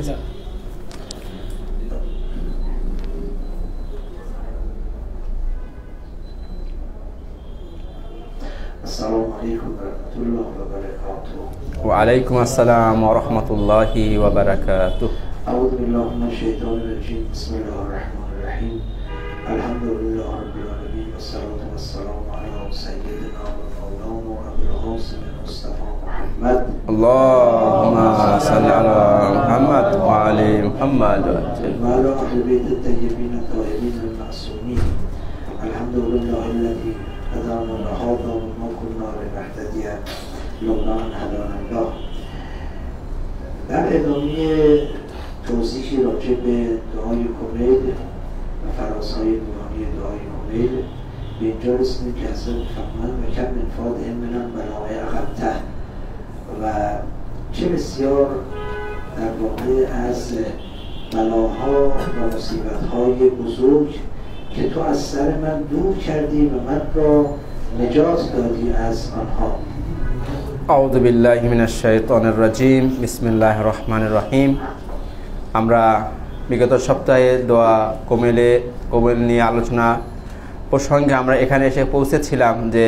আছে। আসসালামু আলাইকুম ওয়া রাহমাতুল্লাহি ওয়া বারাকাতুহু। ওয়া আলাইকুম আসসালাম ওয়া রাহমাতুল্লাহি ওয়া বারাকাতুহু। আউযু বিল্লাহি মিনাশ শাইতানির রাজীম। বিসমিল্লাহির রাহমানির রাহিম। আলহামদুলিল্লাহি রাব্বিল আলামিন ওয়াস সালাতু ওয়াস সালামু আলা সাইয়্যিদিনা ওয়া মাওলানা আবুল হাসান মুস্তাফা মুহাম্মদ। আল্লাহুম্মা সাল্লি আলা মুহাম্মদ ওয়া আলি মুহাম্মদ ওয়া আলা আহলি বাইতিত তাইয়্যিবিন আত-তাহিরিন আল-মাসুমিন। আলহামদুলিল্লাহিল্লাযী هدانا لهذا وما كنا لنهتدي لولا أن هدانا الله. در ادامه توضیحی راجع به دعای کمیل و فرازهای نورانی دعای کمیل به اینجا رسیدیم که حضرت می‌فرمایند و کم من فاتح من البلاء اقمته و چه بسیار در واقع از بلاها و مصیبت‌های بزرگ که تو از سر من دور کردی و من را نجات دادی از آنها. আউযু বিল্লাহি মিনাশ শাইতানির রাজীম। বিসমিল্লাহির রহমানির রহিম। আমরা বিগত সপ্তাহে দোয়া কমেল নিয়ে আলোচনা প্রসঙ্গে আমরা এখানে এসে পৌঁছেছিলাম যে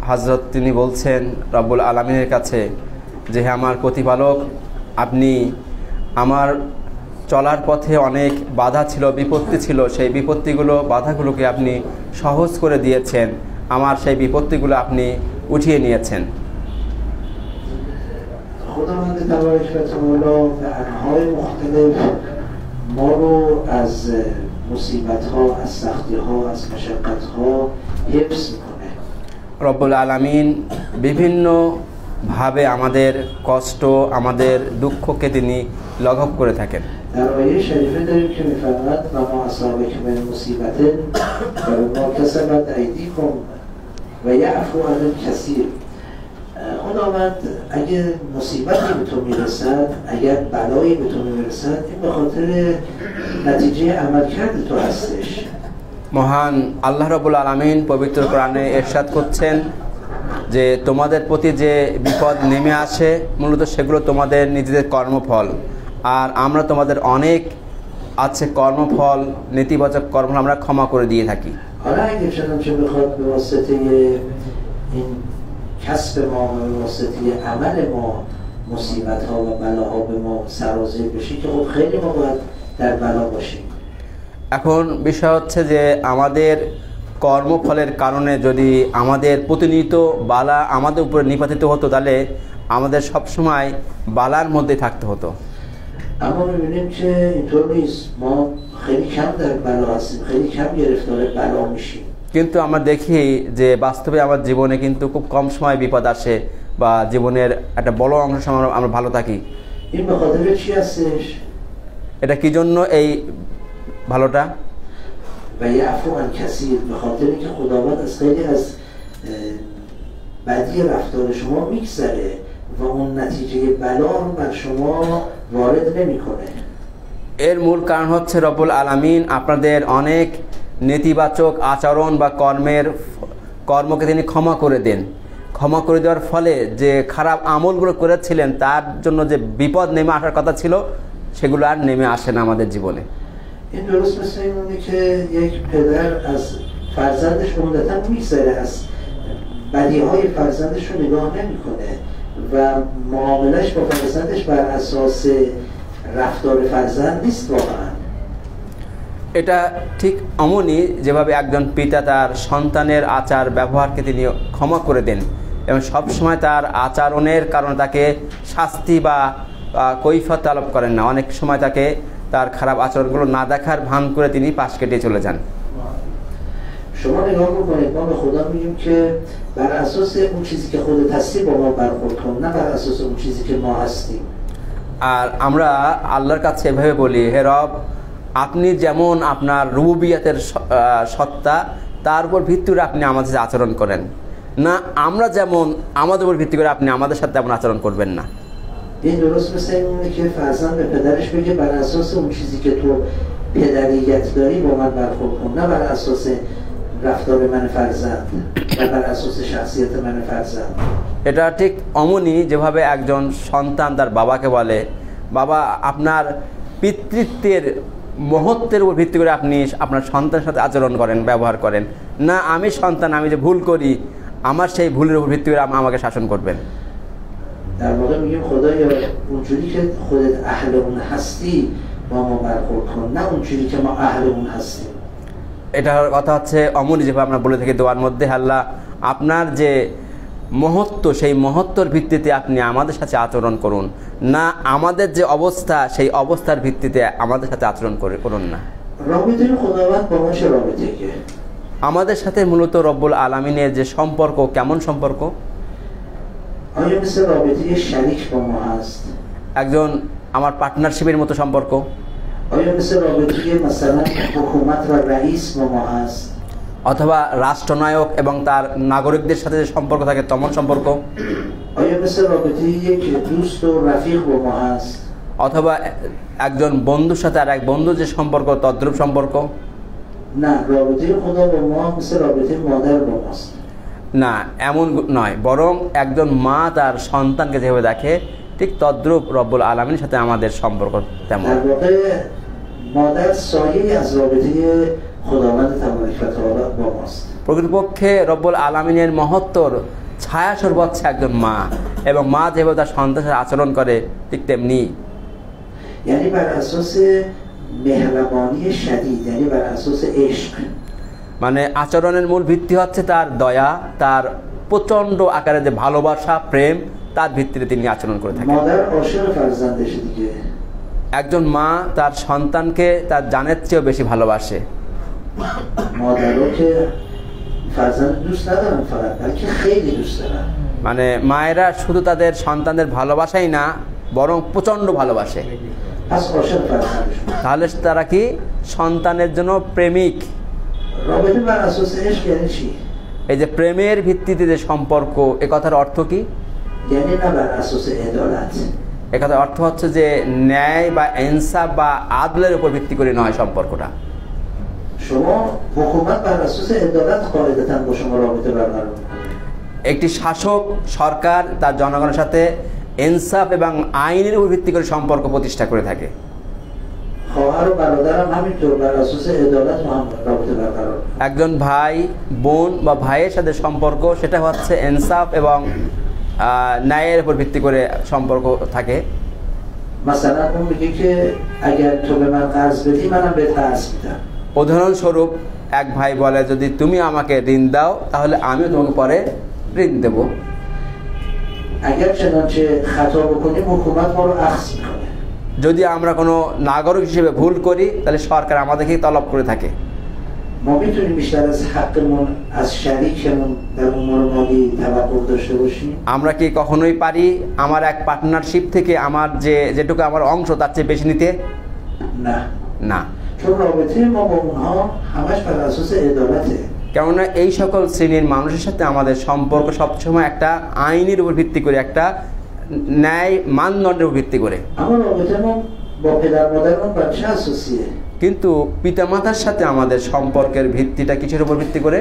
হযরত তিনি বলছেন রব্বুল আলামিনের কাছে যে হে আমার প্রতিপালক, আপনি আমার চলার পথে অনেক বাধা ছিল, বিপত্তি ছিল, সেই বিপত্তিগুলো বাধাগুলোকে আপনি সহজ করে দিয়েছেন, আমার সেই বিপত্তিগুলো আপনি উঠিয়ে নিয়েছেন। خداوند تبارک و تعالی به انواع مختلف ما رو از مصیبت‌ها، از سختی‌ها، از مشقت‌ها حفظ می‌کنه. রব্বুল আলামিন বিভিন্নভাবে আমাদের কষ্ট, আমাদের দুঃখকে তিনি লাঘব করে থাকেন। در آیه شریفه داریم که می‌فرماید و ما اصابک من مصیبت فبما کسبت ایدیکم و یعفو عن کثیر. خداوند اگر مصیبتی به تو میرسد، اگر بلایی به تو میرسد، این به خاطر نتیجه عملکرد تو هستش. মহান আল্লাহ রাব্বুল আলামিন পবিত্র কোরআনে ইরশাদ করছেন যে তোমাদের প্রতি যে বিপদ নেমে আসে মূলত সেগুলো তোমাদের নিজেদের কর্মফল, আর আমরা তোমাদের অনেক আছে কর্মফল, নেতিবাচক কর্মফল আমরা ক্ষমা করে দিয়ে থাকি। حالا اگه چنانچه بخواد به واسطه این کسب ما و به واسطه عمل ما مصیبت ها و بلاها به ما سرازیر بشه که خب خیلی ما باید در بلا باشیم. এখন বিষয় হচ্ছে যে আমাদের কর্মফলের কারণে যদি আমাদের প্রতিনিয়ত বালা আমাদের উপরে নিপাতিত হতো তাহলে আমাদের সবসময় বালার মধ্যে থাকতে হতো। اما می‌بینیم که اینطور نیست، ما خیلی کم در بلا هستیم، خیلی کم گرفتار بلا میشیم। কিন্তু আমরা দেখি যে বাস্তবে আমার জীবনে কিন্তু খুব কম সময় বিপদ আসে বা জীবনের একটা বড় অংশ সময় আমরা ভালো থাকি। این به خاطر چی هستش؟ এটা কি জন্য এই ভালোটা؟ و یعفو عن کثیر، به خاطر اینکه خداوند از خیلی از بدی رفتار شما میگذره و اون نتیجه بلا رو بر شما وارد نمیکنه. এর মূল কারণ হচ্ছে রব্বুল আলামিন আপনাদের অনেক নেতিবাচক আচরণ বা কর্মকে তিনি ক্ষমা করে দেন। ক্ষমা করে দেওয়ার ফলে যে খারাপ আমলগুলো করেছিলেন তার জন্য যে বিপদ নেমে আসার কথা ছিল সেগুলো আর নেমে আসে না আমাদের জীবনে। این درست مثل اینه که یک پدر از فرزندش عمدتاً میگذره، از بدیهای فرزندش رو نگاه نمیکنه و معاملش با فرزندش بر اساس رفتار فرزند نیست واقعا. এটা ঠিক অমনই যেভাবে একজন পিতা তার সন্তানের আচার ব্যবহারকে তিনি ক্ষমা করে দেন এবং সবসময় তার আচরণের কারণে তাকে শাস্তি বা কৈফিয়ত তলব করেন না, অনেক সময় তাকে তার খারাপ আচরণগুলো না দেখার ভান করে তিনি পাশ কেটে চলে যান। شما نگاه بکنید، ما به خدا میگیم که بر اساس اون چیزی که خودت هستی با ما برخورد کن، نه بر اساس اون چیزی که ما هستیم. আর আমরা আল্লাহর কাছে এভাবে বলি, হে রব, আপনি যেমন আপনার রুবুবিয়তের সত্তা তার উপর ভিত্তি করে আপনি আমাদের সাথে আচরণ করেন না, আমরা যেমন আমাদের উপর ভিত্তি করে আপনি আমাদের সাথে তেমন আচরণ করবেন না। این درست مثل اینه که فرزند به پدرش بگه بر اساس اون چیزی که تو پدریت داری با من برخورد کن، نه بر اساس رفتار من فرزند و بر اساس شخصیت من فرزند. এটা ঠিক অমনি যেভাবে একজন সন্তান তার বাবাকে বলে, বাবা আপনার পিতৃত্বের মহত্বের উপর ভিত্তি করে আপনি আপনার সন্তানের সাথে আচরণ করেন, ব্যবহার করেন, না আমি সন্তান, আমি যে ভুল করি আমার সেই ভুলের উপর ভিত্তি করে আমাকে শাসন করবেন। در واقع میگیم خدایا اونجوری که خودت اهل اون هستی با ما برخورد کن، نه اونجوری که ما اهل اون هستیم. এটার কথা হচ্ছে অমূল্য যেভাবে আমরা বলে থাকি দোয়ার মধ্যে, আল্লাহ আপনার যে মহত্ব সেই মহত্বর ভিত্তিতে আপনি আমাদের সাথে আচরণ করুন, না আমাদের যে অবস্থা সেই অবস্থার ভিত্তিতে আমাদের সাথে আচরণ করুন না। رابطه خداوند با ما چه رابطه که আমাদের সাথে মূলত রব্বুল আলামিনের যে সম্পর্ক কেমন সম্পর্ক? آیا مثل رابطه شریک با ما هست؟ একজন আমার পার্টনারশিপের মতো সম্পর্ক? آیا مثل رابطه مثلا حکومت و رئیس با ما هست؟ অথবা রাষ্ট্রনায়ক এবং তার নাগরিকদের সাথে যে সম্পর্ক থাকে তেমন সম্পর্ক? آیا مثل رابطه یک دوست و رفیق با ما هست؟ অথবা একজন বন্ধুর সাথে আর এক বন্ধুর যে সম্পর্ক তদ্রূপ সম্পর্ক? نه، رابطه خدا با ما مثل رابطه مادر با ماست. না, এমন নয়, বরং একজন মা তার সন্তানকে যেভাবে দেখে ঠিক তদ্রূপ রব্বুল আলামিনের সাথে আমাদের সম্পর্ক তেমন। در واقع مادر سایه‌ای از رابطه خداوند تبارک و تعالی با ماست. প্রকৃতপক্ষে রব্বুল আলামিনের মহত্বর ছায়াস্বরূপ হচ্ছে একজন মা, এবং মা যেভাবে তার সন্তানের সাথে আচরণ করে ঠিক তেমনি। یعنی بر اساس مهربانی شدید، یعنی بر اساس عشق. মানে আচরণের মূল ভিত্তি হচ্ছে তার দয়া, তার প্রচণ্ড আকারে যে ভালোবাসা প্রেম, তার ভিত্তিতে তিনি আচরণ করে থাকেন। مادر عاشق فرزندش دیگه. একজন মা তার সন্তানকে তার জানের চেয়েও বেশি ভালোবাসে। مادرها که فرزند دوست ندارن فقط، بلکه خیلی دوست دارن. মানে মায়েরা শুধু তাদের সন্তানদের ভালোবাসাই না, বরং প্রচণ্ড ভালোবাসে। پس عاشق فرزندشون. তাহলে তারা কি সন্তানের জন্য প্রেমিক। رابطه بر اساس عشق یعنی چی؟ এই যে প্রেমের ভিত্তিতে যে সম্পর্ক, এ কথার অর্থ কি? یعنی نه بر اساس عدالت. এ কথার অর্থ হচ্ছে যে ন্যায় বা ইনসাফ বা আদলের উপর ভিত্তি করে নয় সম্পর্কটা। شما حکومت بر اساس عدالت قاعدتاً با شما رابطه برقرار می‌کنه. একটি শাসক সরকার তার জনগণের সাথে ইনসাফ এবং আইনের উপর ভিত্তি করে সম্পর্ক প্রতিষ্ঠা করে থাকে। خواهر و برادرم همینطور بر اساس عدالت با هم رابطه برقرار می‌کنه. একজন ভাই বোন বা ভাইয়ের সাথে সম্পর্ক সেটা হচ্ছে ইনসাফ এবং ন্যায়ের উপর ভিত্তি করে সম্পর্ক থাকে। مثلا اون میگه که اگر تو به من قرض بدی منم بهت قرض میدم. উদাহরণস্বরূপ এক ভাই বলে, যদি তুমি আমাকে ঋণ দাও তাহলে আমিও তোমাকে পরে ঋণ দেব। اگر چنانچه خطا بکنیم حکومت ما رو اخذ میکنه. যদি আমরা কোনো নাগরিক হিসেবে ভুল করি তাহলে সরকার আমাদেরকে তলব করে থাকে। ما میتونیم بیشتر از حقمون از شریکمون در امور مالی توقع داشته باشیم؟ আমরা কি কখনোই পারি আমার এক পার্টনারশিপ থেকে আমার যেটুকু আমার অংশ তার চেয়ে বেশি নিতে? نه. না, چون رابطه ما با اونها همش بر اساس عدالته. কেননা এই সকল শ্রেণীর মানুষের সাথে আমাদের সম্পর্ক সবসময় একটা আইনের উপর ভিত্তি করে, একটা ন্যায় মানদণ্ডের উপর ভিত্তি করে। اما رابطه ما با پدر مادرمون بر چه اساسیه؟ কিন্তু পিতামাতার সাথে আমাদের সম্পর্কের ভিত্তিটা কিসের উপর ভিত্তি করে?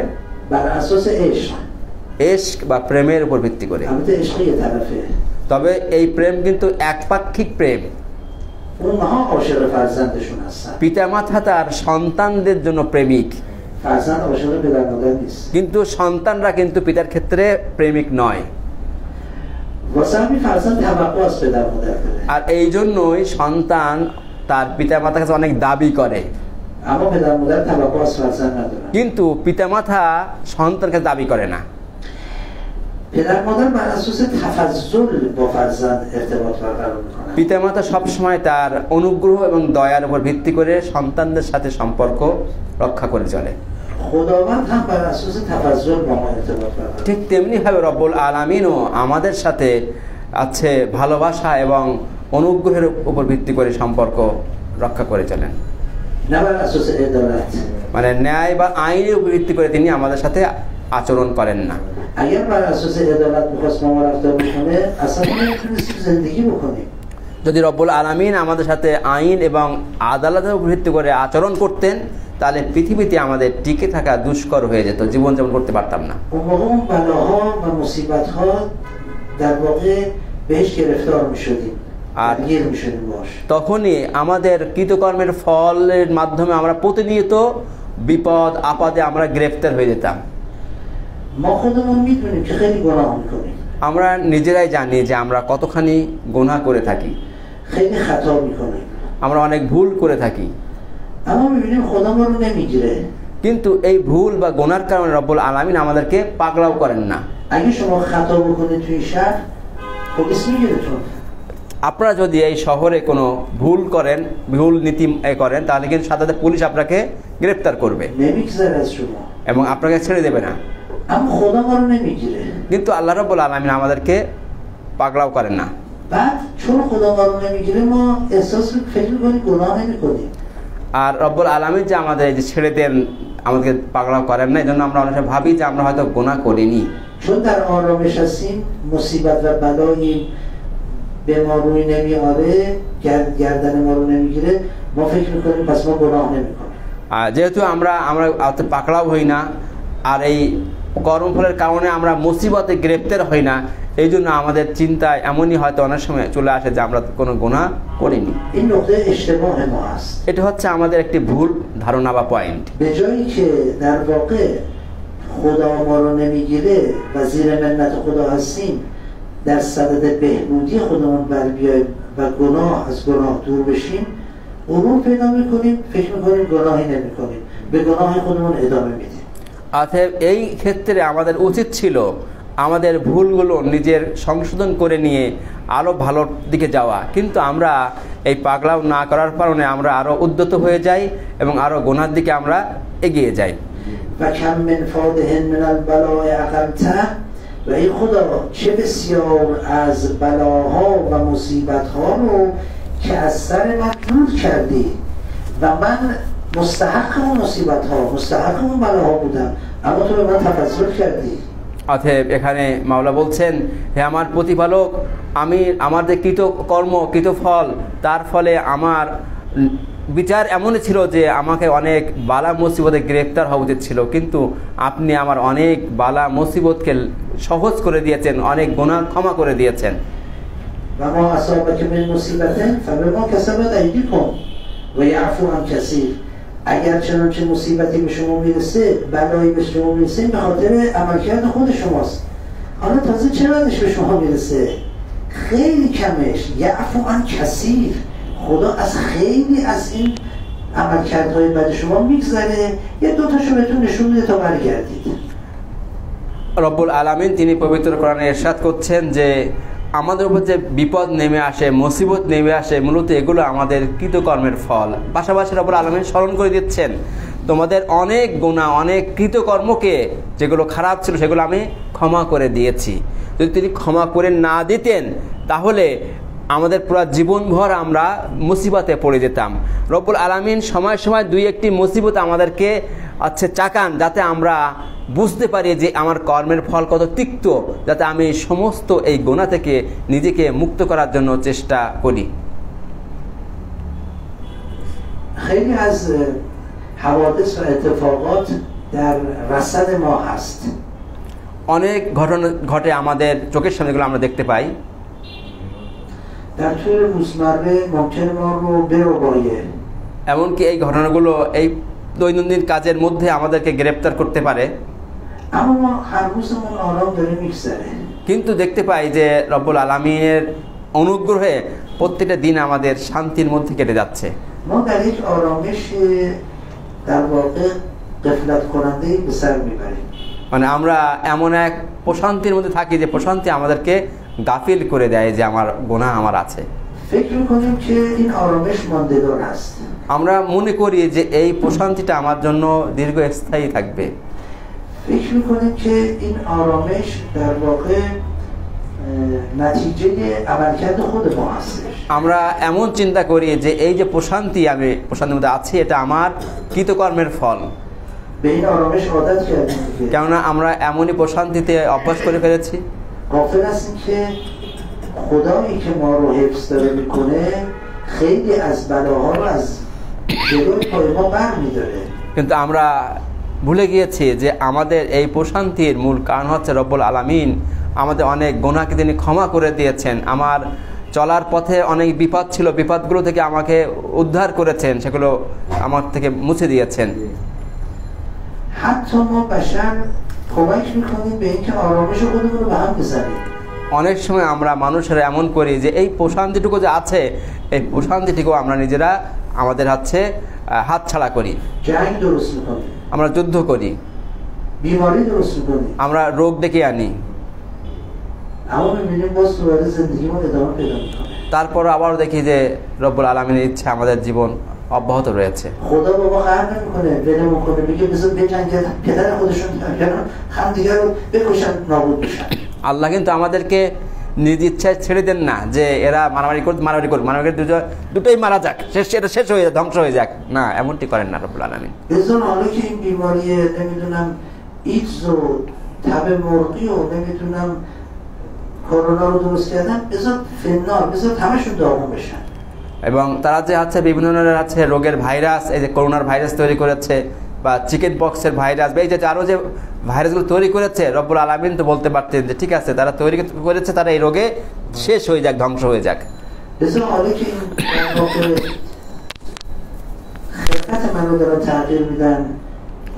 بر اساس عشق. ইশক বা প্রেমের উপর ভিত্তি করে। البته عشق یه طرفه. তবে এই প্রেম কিন্তু একপাক্ষিক প্রেম। اونها عاشق فرزندشون هستن. পিতামাতা তার সন্তানদের জন্য প্রেমিক, فرزند عاشق پدر مادر نیست. কিন্তু সন্তানরা কিন্তু পিতার ক্ষেত্রে প্রেমিক নয়। واسه همین فرزند توقع از پدر مادر داره. আর এই জন্যই সন্তান তার পিতামাতার কাছে অনেক দাবি করে, اما پدر مادر توقع از فرزند ندارن. কিন্তু পিতামাতা সন্তানের কাছে দাবি করে না। پدر مادر بر اساس تفضل با فرزند ارتباط برقرار میکنن. পিতামাতা সবসময় তার অনুগ্রহ এবং দয়ার উপর ভিত্তি করে সন্তানদের সাথে সম্পর্ক রক্ষা করে চলে। خداوند هم بر اساس تفضل با ما ارتباط برقرار. ঠিক তেমনিভাবে রব্বুল আলামিনও আমাদের সাথে আছে ভালোবাসা এবং অনুগ্রহের উপর ভিত্তি করে সম্পর্ক রক্ষা করে চলেন। نه بر اساس عدالت. মানে ন্যায় বা আইনের উপর ভিত্তি করে তিনি আমাদের সাথে আচরণ করেন না। اگر بر اساس عدالت می‌خواست با ما رفتار بکنه اصلا نمی‌تونستیم زندگی بکنیم. যদি রব্বুল আলামিন আমাদের সাথে আইন এবং আদালতের উপর ভিত্তি করে আচরণ করতেন তাহলে পৃথিবীতে আমাদের টিকে থাকা দুষ্কর হয়ে যেত, জীবনযাপন করতে পারতাম না। اون موقع اون بلاها و مصیبت‌ها در واقع بهش گرفتار می‌شدیم. আর درگیر میشدیم باش. তখনই আমাদের কৃতকর্মের ফলের মাধ্যমে আমরা প্রতিনিয়ত বিপদ আপদে আমরা গ্রেফতার হয়ে যেতাম। ما خودمون میدونیم که خیلی گناه میکنیم، আমরা নিজেরাই জানি যে আমরা কতখানি গুনাহ করে থাকি, خیلی خطا میکنیم، আমরা অনেক ভুল করে থাকি। اما میبینیم خدا ما رو نمیگیره. কিন্তু এই ভুল বা গুনার কারণে রব্বুল আলামিন আমাদেরকে পাকড়াও করেন না। اگه شما خطا بکنید توی شهر پلیس میگیرتون. আপনারা যদি এই শহরে কোনো ভুল করেন, ভুল নীতি করেন, তাহলে কিন্তু সাথে সাথে পুলিশ আপনাকে গ্রেফতার করবে نمیگذره از شما. এবং আপনাকে ছেড়ে দেবে না। اما خدا ما رو نمیگیره. কিন্তু আল্লাহ রাব্বুল আলামিন আমাদেরকে পাকড়াও করেন না। بعد چون خدا ما رو نمیگیره ما احساس فکر میکنیم گناه نمیکنیم. আর রব্বুল আলামিন যে আমাদের এই যে ছেড়ে দেন, আমাদেরকে পাকড়াও করেন না, এই জন্য আমরা অনেক সময় ভাবি যে আমরা হয়তো গুনাহ করিনি। چون در آرامش هستیم مصیبت و بلایی به ما روی نمیاره، گردن ما رو نمیگیره، ما فکر میکنیم پس ما گناه نمیکنیم. আর যেহেতু আমরা পাকড়াও হই না, আর এই কর্মফলের কারণে আমরা মুসিবতে গ্রেফতার হই না, এই জন্য আমাদের চিন্তায় এমনই হয়তো অনেক সময় চলে আসে যে আমরা কোনো গুনাহ করিনি। این نقطه اشتباه ما است. এটা হচ্ছে আমাদের একটি ভুল ধারণা বা পয়েন্ট। به جایی که در واقع خدا ما رو نمیگیره و زیر منت خدا هستیم، در صدد بهبودی خودمون بر بیاییم و گناه از گناه دور بشیم، غرور پیدا میکنیم، فکر میکنیم گناهی نمیکنیم، به گناه خودمون ادامه میدیم. অতএব এই ক্ষেত্রে আমাদের উচিত ছিল আমাদের ভুলগুলো নিজের সংশোধন করে নিয়ে আরও ভালোর দিকে যাওয়া, কিন্তু আমরা এই পাগলাও না করার কারণে আমরা আরও উদ্যত হয়ে যাই এবং আরও গুনার দিকে আমরা এগিয়ে যাই। و کم من فاده من البلاء اقمته و ای خدا چه بسیار از بلاها و مصیبتها رو که از سر من دور کردی و من مستحق اون مصیبتها، مستحق اون بلاها بودم، اما تو به من تفضل کردی. অতএব এখানে মাওলা বলছেন, হে আমার প্রতিপালক, আমি আমার যে কৃতকর্ম কৃতফল, তার ফলে আমার বিচার এমনই ছিল যে আমাকে অনেক বালা মুসিবতে গ্রেফতার হওয়া উচিত ছিল, কিন্তু আপনি আমার অনেক বালা মুসিবতকে সহজ করে দিয়েছেন, অনেক গুনাহ ক্ষমা করে দিয়েছেন। و ما اصابك من مصیبت فبما کسبت ایدیکم و یعفو عن کثیر. اگر چنانچه مصیبتی به شما میرسه، بلایی به شما میرسه، به خاطر عملکرد خود شماست. حالا تازه چقدرش به شما میرسه؟ خیلی کمش. یعفو عن کثیر. خدا از خیلی از این عملکردهای بد شما میگذره، یه دوتاشو بهتون نشون میده تا برگردید. রব্বুল আলামিন তিনি পবিত্র কোরআনে ইরশাদ করছেন যে আমাদের উপর যে বিপদ নেমে আসে, মুসিবত নেমে আসে, মূলত এগুলো আমাদের কৃতকর্মের ফল। পাশাপাশি রব্বুল আলামিন স্মরণ করে দিচ্ছেন, তোমাদের অনেক গুনাহ, অনেক কৃতকর্মকে যেগুলো খারাপ ছিল সেগুলো আমি ক্ষমা করে দিয়েছি। যদি তিনি ক্ষমা করে না দিতেন তাহলে আমাদের পুরো জীবনভর আমরা মুসিবতে পড়ে যেতাম। রব্বুল আলামিন সময় সময় দুই একটি মুসিবত আমাদেরকে চাকান, যাতে আমরা বুঝতে পারি যে আমার কর্মের ফল কত তিক্ত, যাতে আমি সমস্ত এই গুনাহ থেকে নিজেকে মুক্ত করার জন্য চেষ্টা করি। خیلی از حوادث و اتفاقات در رصد ما هست. অনেক ঘটনা ঘটে আমাদের চোখের সামনে, যেগুলো আমরা দেখতে পাই। در طول روزمره ممکن ما رو بربایه. এমনকি এই ঘটনাগুলো এই দৈনন্দিন কাজের মধ্যে আমাদেরকে গ্রেফতার করতে পারে, اما ما هر روزمون آرام داره میگذره. কিন্তু দেখতে পাই যে রব্বুল আলামিনের অনুগ্রহে প্রত্যেকটা দিন আমাদের শান্তির মধ্যে কেটে যাচ্ছে। ما در یک آرامش در واقع غفلت کننده به سر میبریم. মানে আমরা এমন এক প্রশান্তির মধ্যে থাকি যে প্রশান্তি আমাদেরকে গাফিল করে দেয় যে আমার গুনাহ আমার আছে। فکر میکنیم که این آرامش ماندگار است. আমরা মনে করি যে এই প্রশান্তিটা আমার জন্য দীর্ঘস্থায়ী থাকবে। فکر میکنیم که این آرامش در واقع نتیجه عملکرد خود ما هستش. আমরা এমন চিন্তা করি যে এই যে আমি প্রশান্তির মধ্যে আছি, এটা আমার কৃতকর্মের ফল। به این آرامش عادت کردیم. কেননা আমরা এমনই প্রশান্তিতে অভ্যাস করে ফেলেছি। غافل هستیم که خدایی که ما رو حفظ داره میکنه خیلی از بلاها رو از جلوی پای ما برمی‌داره. কিন্তু আমরা ভুলে গিয়েছি যে আমাদের এই প্রশান্তির মূল কারণ হচ্ছে রব্বুল আলামিন আমাদের অনেক গুনাহকে তিনি ক্ষমা করে দিয়েছেন। আমার চলার পথে অনেক বিপদ ছিল, বিপদগুলো থেকে আমাকে উদ্ধার করেছেন, সেগুলো আমার থেকে মুছে দিয়েছেন। حتی ما بشر کمک میکنیم به اینکه آرامش خودمون رو به هم بزنیم. অনেক সময় আমরা মানুষেরা এমন করি যে এই প্রশান্তিটুকু যে আছে, এই প্রশান্তিটুকু আমরা নিজেরা আমাদের হাতছাড়া করি। جنگ درست میکنیم، আমরা যুদ্ধ করি, بیماری درست میکنیم، আমরা রোগ ডেকে আনি, اما میبینیم باز دوباره زندگیمون ادامه پیدا میکنه। তারপর আবার দেখি যে রব্বুল আলামিনের ইচ্ছা আমাদের জীবন অব্যাহত রয়েছে। خدا بابا قهر نمیکنه، ولمون کنه، میگه بذار بجنگن، پدر خودشون میگن همدیگه رو بکشن نابود بشن। আল্লাহ কিন্তু আমাদেরকে নিজ ইচ্ছায় ছেড়ে দেন না যে এরা মারামারি করে দুটোই মারা যাক, এটা শেষ হয়ে যাক, ধ্বংস হয়ে যাক, না, এমনটি করেন না রব্বুল আলামিন। بذار حالا که این بیماری نمیدونم ایدز و تب مرغی و نمیدونم کرونا رو درست کردن، بذار فنار، بذار همشون داغون بشن। এবং তারা যে বিভিন্ন ধরনের রোগের ভাইরাস, এই যে করোনার ভাইরাস তৈরি করেছে বা চিকেন পক্সের ভাইরাস বা এই যে আরও যে ভাইরাসগুলো তৈরি করেছে, রব্বুল আলামিন তো বলতে পারতেন যে ঠিক আছে তারা তৈরি করেছে, তারা এই রোগে শেষ হয়ে যাক, ধ্বংস হয়ে যাক। بذار حالا که این خلقت من رو دارن تغییر میدن،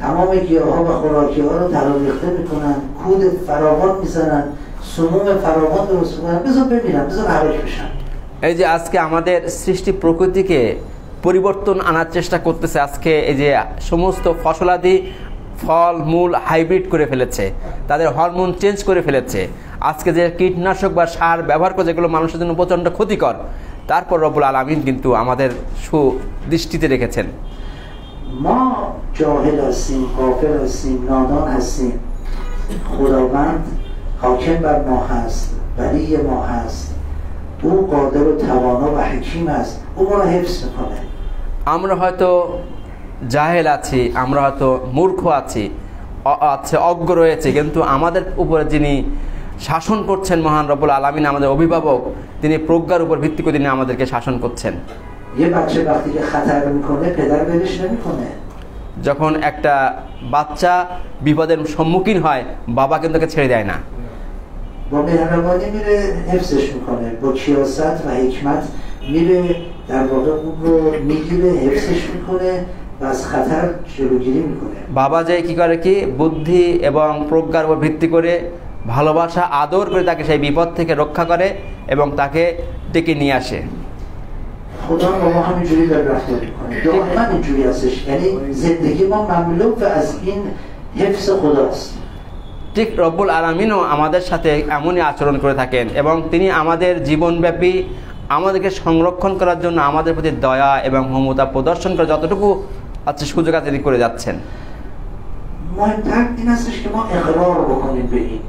تمام گیاها و خوراکی ها رو تراریخته میکنن، کود فراوان میزنن، سموم فراوان درست میکنن، بذار ببینن، بذار هلاک بشن। এই যে আজকে আমাদের সৃষ্টি প্রকৃতিকে পরিবর্তন আনার চেষ্টা করতেছে, আজকে এই যে সমস্ত ফসলাদি ফল মূল হাইব্রিড করে ফেলেছে, তাদের হরমোন চেঞ্জ করে ফেলেছে, আজকে যে কীটনাশক বা সার ব্যবহার করে যেগুলো মানুষের জন্য প্রচণ্ড ক্ষতিকর, তারপর রব্বুল আলামিন কিন্তু আমাদের সুদৃষ্টিতে রেখেছেন। ما جاهل هستیم، غافل هستیم، نادان هستیم، خداوند حاکم بر ما هست، ولی ما هست، او قادر و توانا و حکیم است، او ما را حفظ میکنه। আমরা হয়তো জাহেল আছি, আমরা হয়তো মূর্খ আছি, অজ্ঞ রয়েছে, কিন্তু আমাদের উপরে যিনি শাসন করছেন মহান রব্বুল আলামিন, আমাদের অভিভাবক, তিনি প্রজ্ঞার উপর ভিত্তি করে তিনি আমাদেরকে শাসন করছেন। یه بچه وقتی که خطر میکنه پدر ولش نمیکنه। যখন একটা বাচ্চা বিপদের সম্মুখীন হয়, বাবা কিন্তু তাকে ছেড়ে দেয় না, با مهربانی میره حفظش میکنه، با کیاست و حکمت میره در واقع اون رو میگیره، حفظش میکنه و از خطر جلوگیری میکنه। বাবা যে কি করে, কি বুদ্ধি এবং প্রজ্ঞার উপর ভিত্তি করে ভালোবাসা আদর করে তাকে সেই বিপদ থেকে রক্ষা করে এবং তাকে ডেকে নিয়ে আসে। خدا با ما همینجوری داره رفتار میکنه، دائما اینجوری هستش، یعنی زندگی ما مملو از این حفظ خداست। ঠিক রব্বুল আলামিনও আমাদের সাথে এমনই আচরণ করে থাকেন এবং তিনি আমাদের জীবনব্যাপী আমাদেরকে সংরক্ষণ করার জন্য আমাদের প্রতি দয়া এবং মমতা প্রদর্শন করে যতটুকু সুযোগ আছে তিনি করে যাচ্ছেন। مهمتر این هستش که ما اقرار بکنیم به این।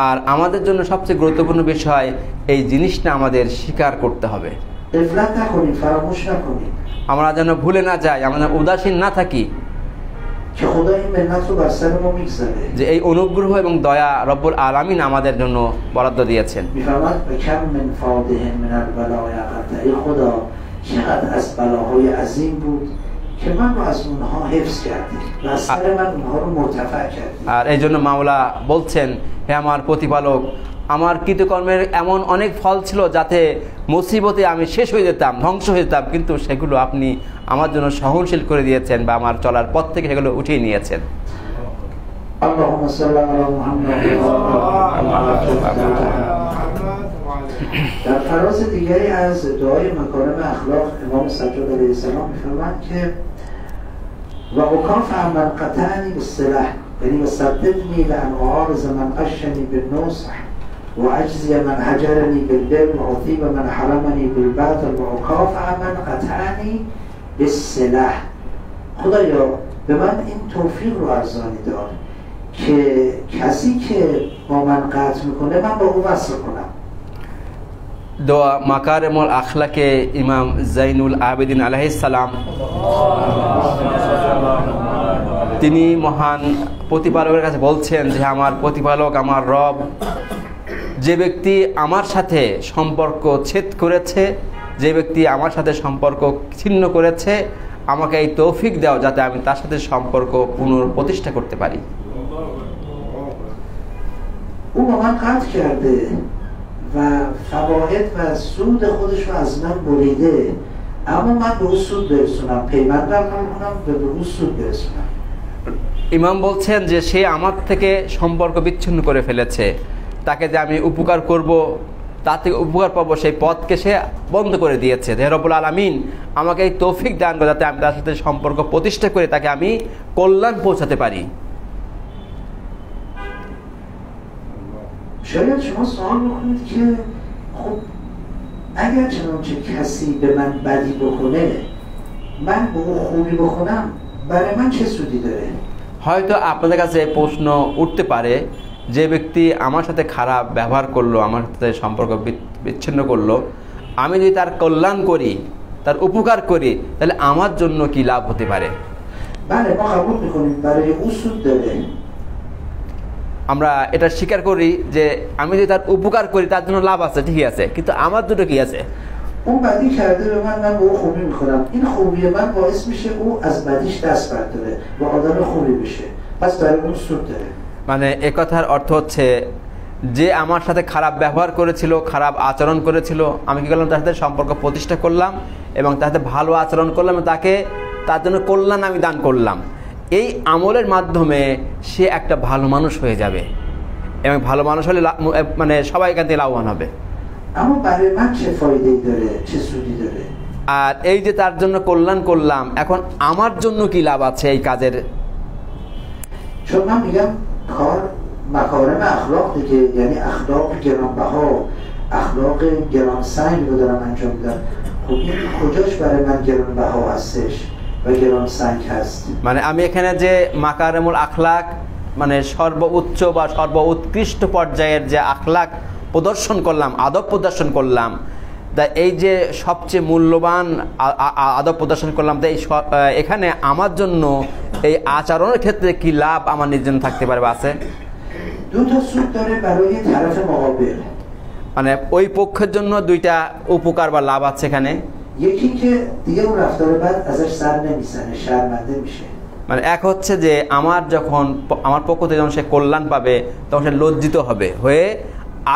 আর আমাদের জন্য সবচেয়ে গুরুত্বপূর্ণ বিষয় এই জিনিসটা আমাদের স্বীকার করতে হবে, غفلت نکنیم، فراموش نکنیم আমরা যেন ভুলে না যাই, আমরা যেন উদাসীন না থাকি که خدا این منت رو بر سر ما میگذاره، যে এই অনুগ্রহ এবং দয়া রব্বুল আলামিন আমাদের জন্য বরাদ্দ দিয়েছেন। میفرماد و کم من فاده من البلاء قطع، ای خدا چقدر از بلاهای عظیم بود که من رو از اونها حفظ کردی و از سر من اونها رو مرتفع کردی। আর এই জন্য মাওলা বলছেন, হে আমার প্রতিপালক, আমার কৃতকর্মের এমন অনেক ফল ছিল যাতে মুসিবতে আমি শেষ হয়ে যেতাম, ধ্বংস হয়ে যেতাম, কিন্তু সেগুলো আপনি আমার জন্য সহনশীল করে দিয়েছেন বা আমার চলার পথ থেকে সেগুলো উঠিয়ে নিয়েছেন। اللهم صل على محمد. در فراز دیگری از دعای مکارم اخلاق امام سجاد علیه السلام می‌فرمایند که و اکاف من قطعنی بالسلاح، یعنی وسددنی لان اعارض من غشنی بالنصح و اجزی من هجرنی بالبر و اطیب من حرمنی بالباطل و اکاف من قطعنی بالسلاح. خدایا به من این توفیق رو ارزانی دار که کسی که با من قطع میکنه من با او وصل کنم। দোয়া মাকারিমুল আখলাকে ইমাম জাইনুল আবেদিন আলাইহিস সালাম তিনি মহান প্রতিপালকের কাছে বলছেন যে আমার প্রতিপালক, আমার রব, যে ব্যক্তি আমার সাথে সম্পর্ক ছেদ করেছে, যে ব্যক্তি আমার সাথে সম্পর্ক ছিন্ন করেছে, আমাকে এই তৌফিক দাও যাতে আমি তার সাথে সম্পর্ক পুনঃপ্রতিষ্ঠা করতে পারি। او با من قطع کرده و و فواید و سود خودش رو از من بریده، اما من به اون سود برسونم، پیوندم کنم به اون سود برسونم. ইমাম বলছেন যে সে আমার থেকে সম্পর্ক বিচ্ছিন্ন করে ফেলেছে, তাকে যে আমি উপকার করব, তার থেকে উপকার পাবো সেই পথকে সে বন্ধ করে দিয়েছে। রব্বুল আলামিন আমাকে এই তৌফিক দান করে যাতে আমি তার সাথে সম্পর্ক প্রতিষ্ঠা করে তাকে আমি কল্যাণ পৌঁছাতে পারি। شاید شما سوال بکنید که خب اگر چنانچه کسی به من بدی بکنه من به او خوبی بکنم برای من چه سودی داره؟ হয়তো আপনাদের কাছে প্রশ্ন উঠতে পারে, যে ব্যক্তি আমার সাথে খারাপ ব্যবহার করলো, আমার সাথে সম্পর্ক বিচ্ছিন্ন করলো, আমি যদি তার কল্যাণ করি, তার উপকার করি, তাহলে আমার জন্য কি লাভ হতে পারে? بله ما قبول میکنیم برای او سود داره। আমরা এটা স্বীকার করি যে আমি যদি তার উপকার করি তার জন্য লাভ আছে, ঠিকই আছে, কিন্তু আমার জন্য কি আছে? اون بدی کرده به من به او خوبی میکنم، این خوبی من باعث میشه او از بدیش دست برداره و آدم خوبی بشه، پس برای اون سود داره। মানে এ কথার অর্থ হচ্ছে যে আমার সাথে খারাপ ব্যবহার করেছিল, খারাপ আচরণ করেছিল, আমি কি করলাম, তার সাথে সম্পর্ক প্রতিষ্ঠা করলাম এবং তার সাথে ভালো আচরণ করলাম, তাকে তার জন্য কল্যাণ আমি দান করলাম। এই আমলের মাধ্যমে সে একটা ভালো মানুষ হয়ে যাবে এবং ভালো মানুষ হলে মানে সবাই এখান থেকে লাভবান হবে। আর এই যে তার জন্য কল্যাণ করলাম, এখন আমার জন্য কি লাভ আছে এই কাজের? مکارم اخلاق دیگه، یعنی اخلاق گرانبها، اخلاق گرانسنگ رو دارم انجام میدم. خب این کجاش برای من گرانبها هستش و گرانسنگ هست؟ মানে আমি এখানে যে মাকারেমুল আখলাক মানে সর্বোচ্চ বা সর্বোৎকৃষ্ট পর্যায়ের যে আখলাক প্রদর্শন করলাম, আদব প্রদর্শন করলাম, তা এই যে সবচেয়ে মূল্যবান আদব প্রদর্শন করলাম, তাই এখানে আমার জন্য এই আচরণের ক্ষেত্রে কি লাভ আমার নিজের জন্য থাকতে পারে বা আছে? মানে ওই পক্ষের জন্য দুইটা উপকার বা লাভ আছে এখানে। মানে এক হচ্ছে যে আমার পক্ষ থেকে যখন সে কল্যাণ পাবে তখন সে লজ্জিত হবে, হয়ে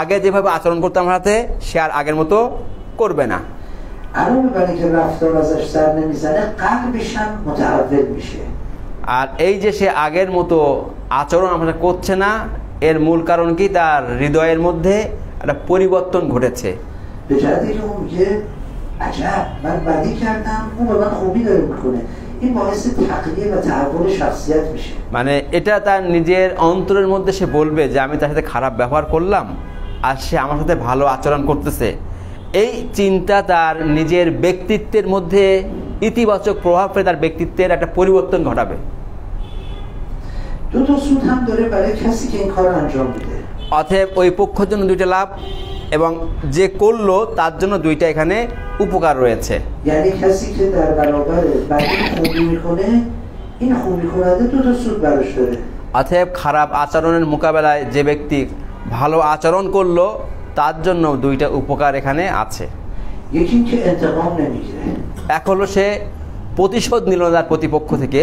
আগে যেভাবে আচরণ করতে আমার হাতে সে আর আগের মতো করবে না। আর এই যে সে আগের মতো আচরণ আমার করছে না, এর মূল কারণ কি? তার হৃদয়ের মধ্যে একটা পরিবর্তন ঘটেছে। মানে এটা তার নিজের অন্তরের মধ্যে সে বলবে যে আমি তার সাথে খারাপ ব্যবহার করলাম আর সে আমার সাথে ভালো আচরণ করতেছে। এই চিন্তা তার নিজের ব্যক্তিত্বের মধ্যে ইতিবাচক প্রভাব ফেলে তার ব্যক্তিত্বের একটা পরিবর্তন ঘটাবে। অতএব ওই পক্ষের জন্য দুইটা লাভ এবং যে করলো তার জন্য দুইটা এখানে উপকার রয়েছে। অতএব খারাপ আচরণের মোকাবেলায় যে ব্যক্তি ভালো আচরণ করলো তার জন্য দুইটা উপকার এখানে আছে। এক হলো সে প্রতিশোধ নিল তার প্রতিপক্ষ থেকে,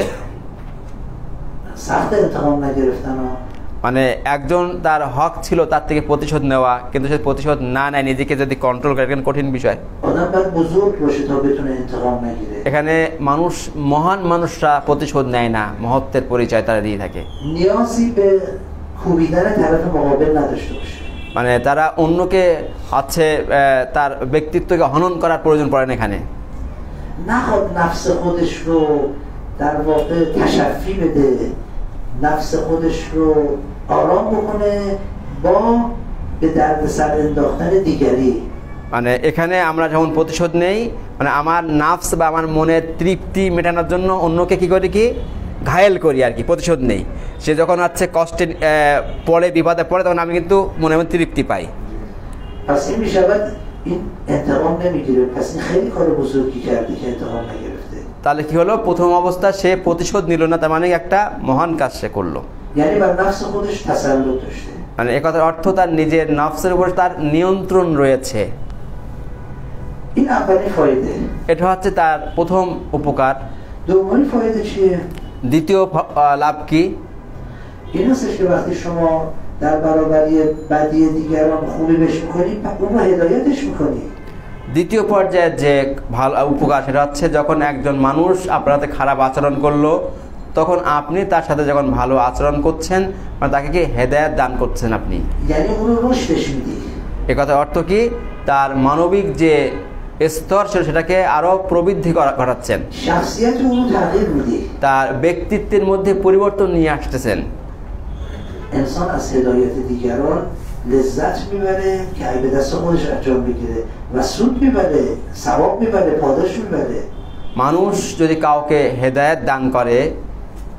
মানে একজন তার হক ছিল তার থেকে প্রতিশোধ নেওয়া, কিন্তু সে প্রতিশোধ না নেয়, নিজেকে যদি কন্ট্রোল করে, কঠিন বিষয়। এখানে মহান মানুষরা প্রতিশোধ নেয় না, মহত্বের পরিচয় তারা দিয়ে থাকে। মানে তারা অন্যকে আছে তার ব্যক্তিত্বকে হনন করার প্রয়োজন পড়ে না এখানে। در واقع تشفی بده، نفس خودش رو آرام بکنه با به دردسر انداختن دیگری। মানে এখানে আমরা যখন প্রতিশোধ নেই, মানে আমার নাফস বা আমার মনের তৃপ্তি মেটানোর জন্য অন্যকে কি করি, কি ঘায়েল করি আর কি, প্রতিশোধ নেই। সে যখন আছে কষ্টে পড়ে, বিপদে পড়ে, তখন আমি কিন্তু মনে মনে তৃপ্তি পাই। پس این میشود این انتقام نمیگیره، پس این خیلی کار بزرگی کرده که انتقام نگرفته। তাহলে কি হলো? প্রথম অবস্থা সে প্রতিশোধ নিল না, তার মানে একটা মহান কাজ সে করলো। মানে এ কথার অর্থ তার নিজের নফসের উপর তার নিয়ন্ত্রণ রয়েছে। এটা হচ্ছে তার প্রথম উপকার। দ্বিতীয় লাভ কি? در برابری بدی دیگران خوبی بهش میکنی اون رو هدایتش میکنی দ্বিতীয় পর্যায়ে যে ভালো উপকার সেটা হচ্ছে যখন একজন মানুষ আপনার সাথে খারাপ আচরণ করলো তখন আপনি তার সাথে যখন ভালো আচরণ করছেন মানে তাকে কি হেদায়েত দান করছেন আপনি یعنی اون رو رشدش میدی এ কথার অর্থ কি তার মানবিক যে স্তর সেটাকে আরো প্রবৃদ্ধি ঘটাচ্ছেন شخصیت اون رو تغییر میدی তার ব্যক্তিত্বের মধ্যে পরিবর্তন নিয়ে আসতেছেন انسان از هدایت دیگران لذت میبره که اگه به دست خودش انجام بگیره و سود میبره ثواب میبره پاداش میبره মানুষ যদি কাউকে হেদায়েত দান করে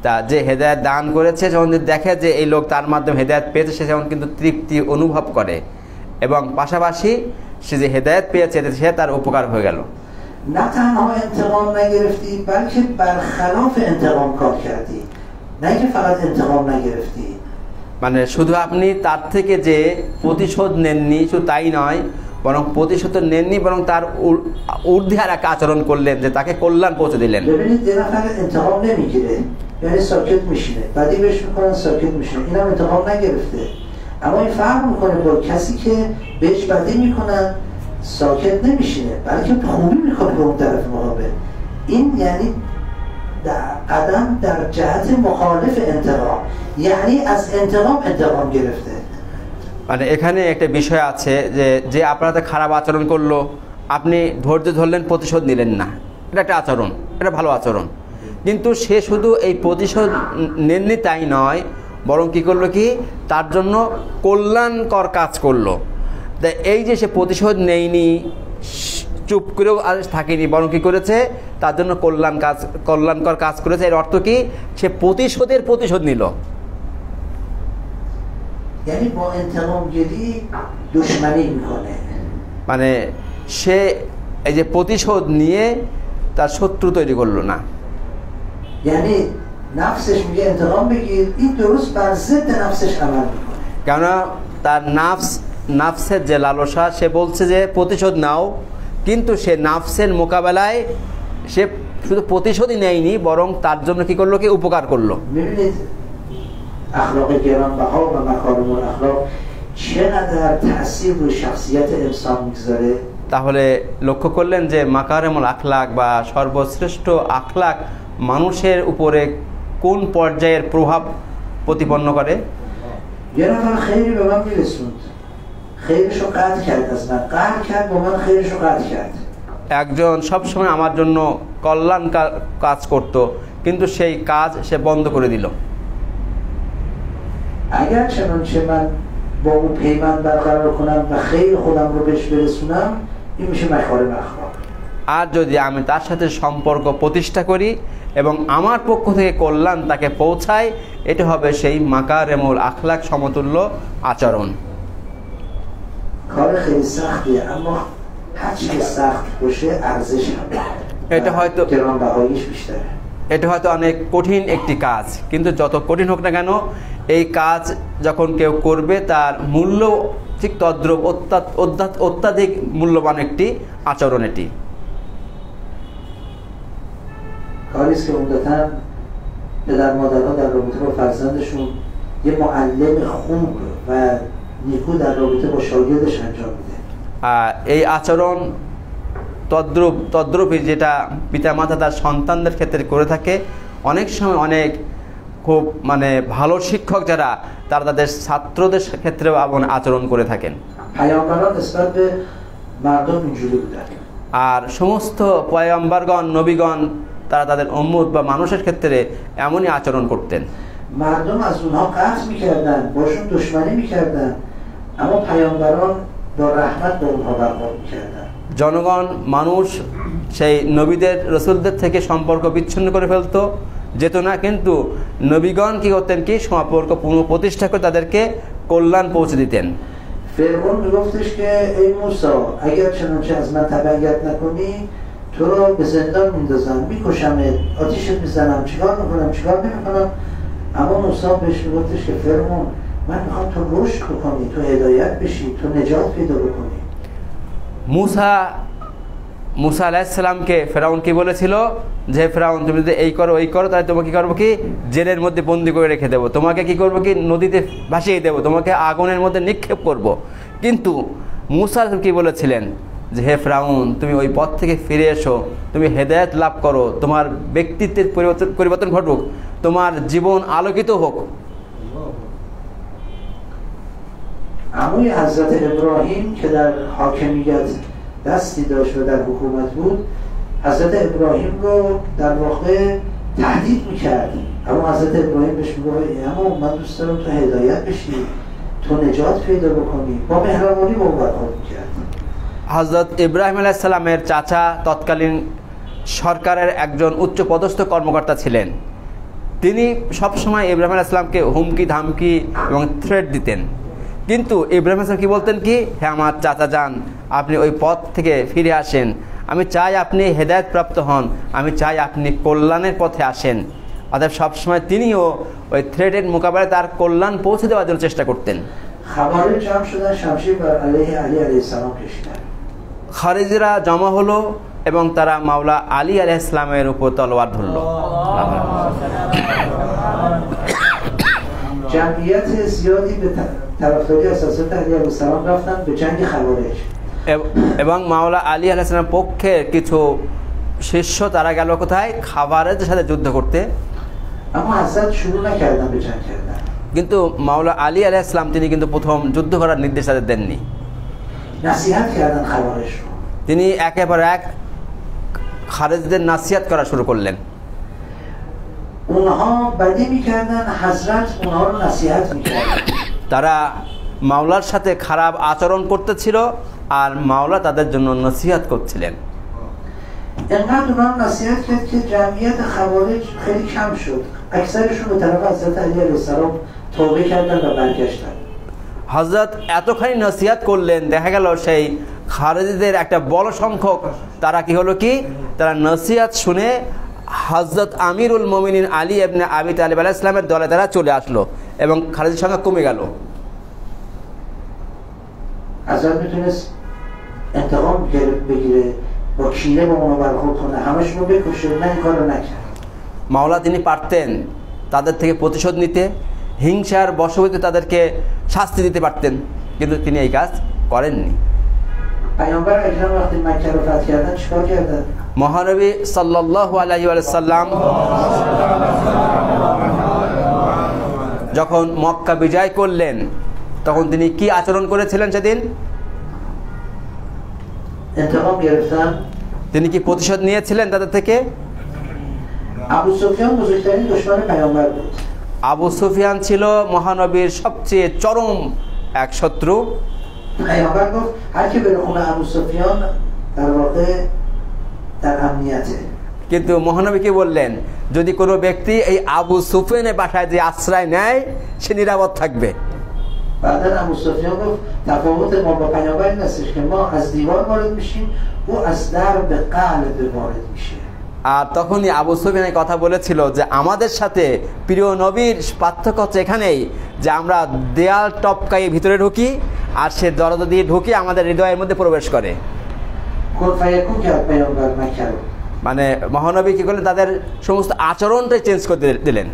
তা যে হেদায়েত দান করেছে যখন দেখে যে এই লোক তার মাধ্যমে হেদায়েত পেয়েছে সে যেমন কিন্তু তৃপ্তি অনুভব করে এবং পাশাপাশি সে যে হেদায়েত পেয়েছে সে তার উপকার হয়ে গেল نه تنها انتقام نگرفتی بلکه برخلاف انتقام کار کردی نه که فقط انتقام نگرفتی মানে শুধু আপনি তার থেকে যে প্রতিশোধ নেননি শুধু তাই নয় বরং প্রতিশোধ নেননি বরং তার ঊর্ধ্বে আর এক আচরণ করলেন যে তাকে কল্যাণ পৌঁছে দিলেন ببینید یه نفر انتقام نمیگیره یعنی ساکت میشینه بعدی بهش میکنن ساکت میشینه اینم انتقام نگرفته اما این فرق میکنه با کسی که بهش بدی میکنن ساکت نمیشینه بلکه خوبی میکنه به اون طرف مقابل این یعنی قدم در جهت مخالف انتقام یعنی از انتقام گرفته মানে এখানে একটা বিষয় আছে যে যে আপনাদের খারাপ আচরণ করলো আপনি ধৈর্য ধরলেন প্রতিশোধ নিলেন না এটা একটা আচরণ এটা ভালো আচরণ কিন্তু সে শুধু এই প্রতিশোধ নেননি তাই নয় বরং কি করলো কি তার জন্য কল্যাণকর কাজ করলো তাই এই যে সে প্রতিশোধ নেয়নি চুপ করেও আর থাকেনি বরং কি করেছে তার জন্য কল্যাণকর কাজ করেছে এর অর্থ কি সে প্রতিশোধ নিল یعنی با انتقام گیری دشمنی میکنه মানে সে এই যে প্রতিশোধ নিয়ে তার শত্রু তৈরি করলো না یعنی نفسش میگه انتقام بگیر این درست بر ضد نفسش عمل میکنه কেননা তার নাফসের যে লালসা সে বলছে যে প্রতিশোধ নাও কিন্তু সে নাফসের মোকাবেলায় সে শুধু প্রতিশোধই নেয়নি বরং তার জন্য কি করলো কি উপকার করলো میبینید اخلاق گرانبها و مکارم الاخلاق چقدر تأثیر روی شخصیت انسان میگذاره তাহলে لক্ষ্য করলেন যে মাকারিমুল আখলাক বা সর্বশ্রেষ্ঠ আখলাক মানুষের উপরে কোন পর্যায়ের প্রভাব প্রতিপন্ন করে یه نفر خیلی به من میرسوند خیرشو قطع کرد از من قطع کرد با من خیرشو قطع کرد একজন সবসময় আমার জন্য কল্যাণ কাজ করত কিন্তু সেই কাজ সে বন্ধ করে দিল اگر چنانچه من با اون پیمان برقرار کنم و خیر خودم رو بهش برسونم این میشه مکارم اخلاق আর যদি আমি তার সাথে সম্পর্ক প্রতিষ্ঠা করি এবং আমার পক্ষ থেকে কল্যাণ তাকে পৌঁছায় এটা হবে সেই মাকারিমুল আখলাক সমতুল্য আচরণ کار خیلی سختیه اما هر چی که سخت باشه ارزش هم এটা হয়তো گرانبهاییش بیشتره এটা হয়তো অনেক কঠিন একটি কাজ কিন্তু যত কঠিন হোক না কেন এই কাজ যখন কেউ করবে তার মূল্য ঠিক তদ্রূপ অত্যাধিক মূল্যবান একটি আচরণ এটি کاریست که عمدتاً پدر مادرها در رابطه با فرزندشون یه معلم خوب و نیکو در رابطه با شاگردش انجام میده এই আচরণ তদ্রূপই যেটা পিতামাতা তার সন্তানদের ক্ষেত্রে করে থাকে অনেক সময় অনেক খুব মানে ভালো শিক্ষক যারা তারা তাদের ছাত্রদের ক্ষেত্রেও এমন আচরণ করে থাকেন پیامبران نسبت به مردم اینجوری بودن আর সমস্ত পয়গম্বরগণ নবীগণ তারা তাদের উম্মত বা মানুষের ক্ষেত্রে এমনই আচরণ করতেন مردم از اونها قطع میکردن باشون دشمنی میکردن اما پیامبران با رحمت با اونها برخورد میکردن জনগণ মানুষ সেই নবীদের রসুলদের থেকে সম্পর্ক বিচ্ছিন্ন করে ফেলতো যেত না কিন্তু নবীগণ কি করতেন কি সম্পর্ক পুনঃপ্রতিষ্ঠা করে তাদেরকে কল্যাণ পৌঁছে দিতেন فرعون میگفتش که ای موسی اگر چنانچه از من تبعیت نکنی تو رو به زندان میندازم میکشمت آتیشت میزنم چیکار میکنم چیکار نمیکنم اما موسی بهش میگفتش که فرعون من میخوام تو رشد بکنی تو هدایت بشی تو نجات پیدا بکنی মুসা মুসা আলাইহিস সালামকে ফেরাউন কি বলেছিল যে ফেরাউন তুমি যদি এই করো তাহলে তোমাকে কি করবো কি জেলের মধ্যে বন্দি করে রেখে দেবো, তোমাকে কি করবো কি নদীতে ভাসিয়ে দেবো, তোমাকে আগুনের মধ্যে নিক্ষেপ করব। কিন্তু মুসা কি বলেছিলেন যে হে ফেরাউন তুমি ওই পথ থেকে ফিরে এসো, তুমি হেদায়েত লাভ করো, তোমার ব্যক্তিত্বের পরিবর্তন ঘটুক, তোমার জীবন আলোকিত হোক। عموی حضرت ابراهیم که در حاکمیت دستی داشت و در حکومت بود، حضرت ابراهیم رو در واقع تهدید میکرد. اما حضرت ابراهیم بهش میگفت اما من دوست دارم تو هدایت بشی، تو نجات پیدا بکنی، با مهربانی با او برخورد میکرد. হযরত ইব্রাহিম আলাইহিস সালামের চাচা তৎকালীন সরকারের একজন উচ্চপদস্থ কর্মকর্তা ছিলেন। তিনি সবসময় ইব্রাহিম আলাইহিস সালামকে হুমকি ধামকি এবং থ্রেট দিতেন। কিন্তু ইব্রাহিম আলাইহিস সালাম কি বলতেন কি, হ্যাঁ আমার চাচা যান, আপনি ওই পথ থেকে ফিরে আসেন, আমি চাই আপনি হেদায়েত প্রাপ্ত হন, আমি চাই আপনি কল্যাণের পথে আসেন। অতএব সবসময় তিনিও ওই থ্রেটের মোকাবেলায় তার কল্যাণ পৌঁছে দেওয়ার জন্য চেষ্টা করতেন। খারিজরা জমা হলো এবং তারা মাওলা আলী আলাইহিস সালামের উপর তলোয়ার ধরল। جمعیت زیادی به طرفداری از حضرت علی علیه السلام رفتن به جنگ خوارج এবং মাওলা আলী আলাইহিস সালামের পক্ষে কিছু শিষ্য তারা গেল কোথায়, খাবারের সাথে যুদ্ধ করতে। اما حضرت شروع نکردن به جنگ کردن। কিন্তু মাওলা আলী আলাইহিস সালাম তিনি কিন্তু প্রথম যুদ্ধ করার নির্দেশ তাদের দেননি। نصیحت کردن خوارج رو। তিনি একের পর এক খারেজদের নাসিহাত করা শুরু করলেন। اونها بدی میکردن، حضرت اونها رو نصیحت میکردن। তারা মাওলার সাথে খারাপ আচরণ করতেছিল আর মাওলা তাদের জন্য নসিহত করছিলেন। اینقدر اونها نصیحت کرد که جمعیت خوارج خیلی کم شد. اکثرشون به طرف حضرت علی علیه السلام توبه کردن و برگشتن। হযরত এতখানি নসিহত করলেন, দেখা গেল সেই খারেজীদের একটা বড় সংখ্যক তারা কি হলো কি, তারা নসিহত শুনে হযরত আমিরুল মুমিনিন আলী ইবনে আবি তালিব আলাইহিস সালামের দলে তারা চলে আসলো এবং খারেজীর সংখ্যা কমে গেল। حضرت میتونست انتقام بگیره، با کینه با اونا برخورد کنه، همشون رو بکشه، نه این کارو نکرد। মাওলা তিনি পারতেন তাদের থেকে প্রতিশোধ নিতে, হিংসার বশবর্তী তাদেরকে শাস্তি দিতে পারতেন, কিন্তু তিনি এই কাজ করেননি। پیامبر اکرم وقتی مکه رو فتح کردن چیکار کردن؟ মহানবী সাল্লাল্লাহু আলাইহি ওয়াসাল্লাম যখন মক্কা বিজয় করলেন তখন তিনি কি আচরণ করেছিলেন সেদিন? انتقام گرفتن। তিনি কি প্রতিশোধ নিয়েছিলেন তাদের থেকে? আবু সুফিয়ান بزرگترین دشمن پیامبر بود। আবু সুফিয়ান ছিল মহানবীর সবচেয়ে চরম এক শত্রু। پیامبر گفت هر کی بره خونه ابو سفیان در واقع در امنیته। কিন্তু মহানবী কি বললেন, যদি কোনো ব্যক্তি এই আবু সুফিয়ানের বাসায় যে আশ্রয় নেয় সে নিরাপদ থাকবে। بعدن ابو سفیان گفت تفاوت ما با پیامبر این هستش که ما از دیوار وارد میشیم، او از در به قلب وارد میشه। আর তখনই আবু সুফিয়ান কথা বলেছিল যে আমাদের সাথে প্রিয় নবীর পার্থক্য হচ্ছে এখানেই যে আমরা দেয়াল টপকাই ভিতরে ঢুকি আর সে দরজা দিয়ে ঢুকে আমাদের হৃদয়ের মধ্যে প্রবেশ করে। মানে মহানবী কি করলেন, তাদের সমস্ত আচরণটাই চেঞ্জ করে দিলেন।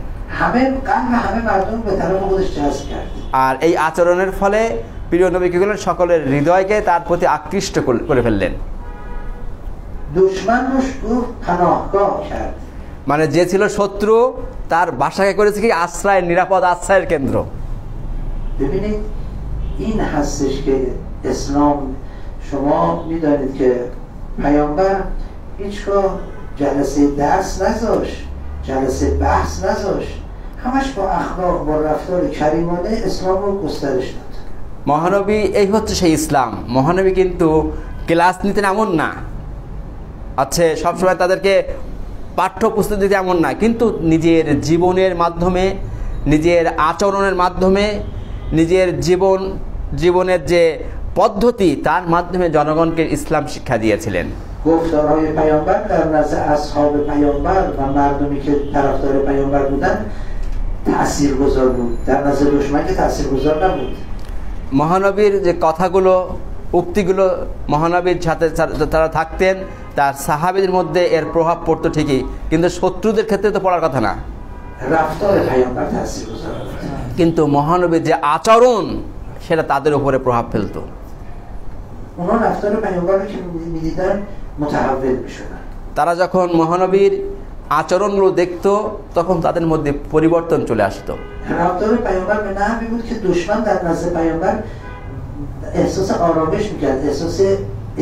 আর এই আচরণের ফলে প্রিয় নবী কি করলেন, সকলের হৃদয়কে তার প্রতি আকৃষ্ট করে ফেললেন। মানে যে ছিল শত্রু তার বাসাকে করেছে কি আশ্রয়, নিরাপদ আশ্রয়ের কেন্দ্র। این هستش که اسلام شما میدانید که پیامبر هیچگاه جلسه درس نذاشت، جلسه بحث نذاشت، همش با اخلاق با رفتار کریمانه اسلام رو گسترش داد। মহানবী এই হচ্ছে সেই ইসলাম। মহানবী কিন্তু ক্লাস নিতেন এমন না, আচ্ছা সবসময় তাদেরকে পাঠ্যপুস্তক দিতে এমন না, কিন্তু নিজের জীবনের মাধ্যমে, নিজের আচরণের মাধ্যমে, নিজের জীবনের যে পদ্ধতি তার মাধ্যমে জনগণকে ইসলাম শিক্ষা দিয়েছিলেন। گفتارهای پیامبر در نزد اصحاب پیامبر و مردمی که طرفدار پیامبر بودن تاثیرگذار بود، در نظر دشمن که تاثیرگذار نبود। মহানবীর যে কথাগুলো, উক্তিগুলো মহানবীর সাথে তারা থাকতেন, তার সাহাবীদের মধ্যে এর প্রভাব পড়তো ঠিকই, কিন্তু শত্রুদের ক্ষেত্রে তো পড়ার কথা না। رفتار پیامبر تاثیرگذار بود. কিন্তু মহানবীর যে আচরণ সেটা তাদের উপরে প্রভাব ফেলতো। اونا رفتار پیامبر رو که می‌دیدن متحول می‌شدن. তারা যখন মহানবীর আচরণগুলো দেখতো তখন তাদের মধ্যে পরিবর্তন চলে আসতো। رفتار پیامبر به نحوی بود که دشمن در نزد پیامبر احساس آرامش می‌کرد، احساس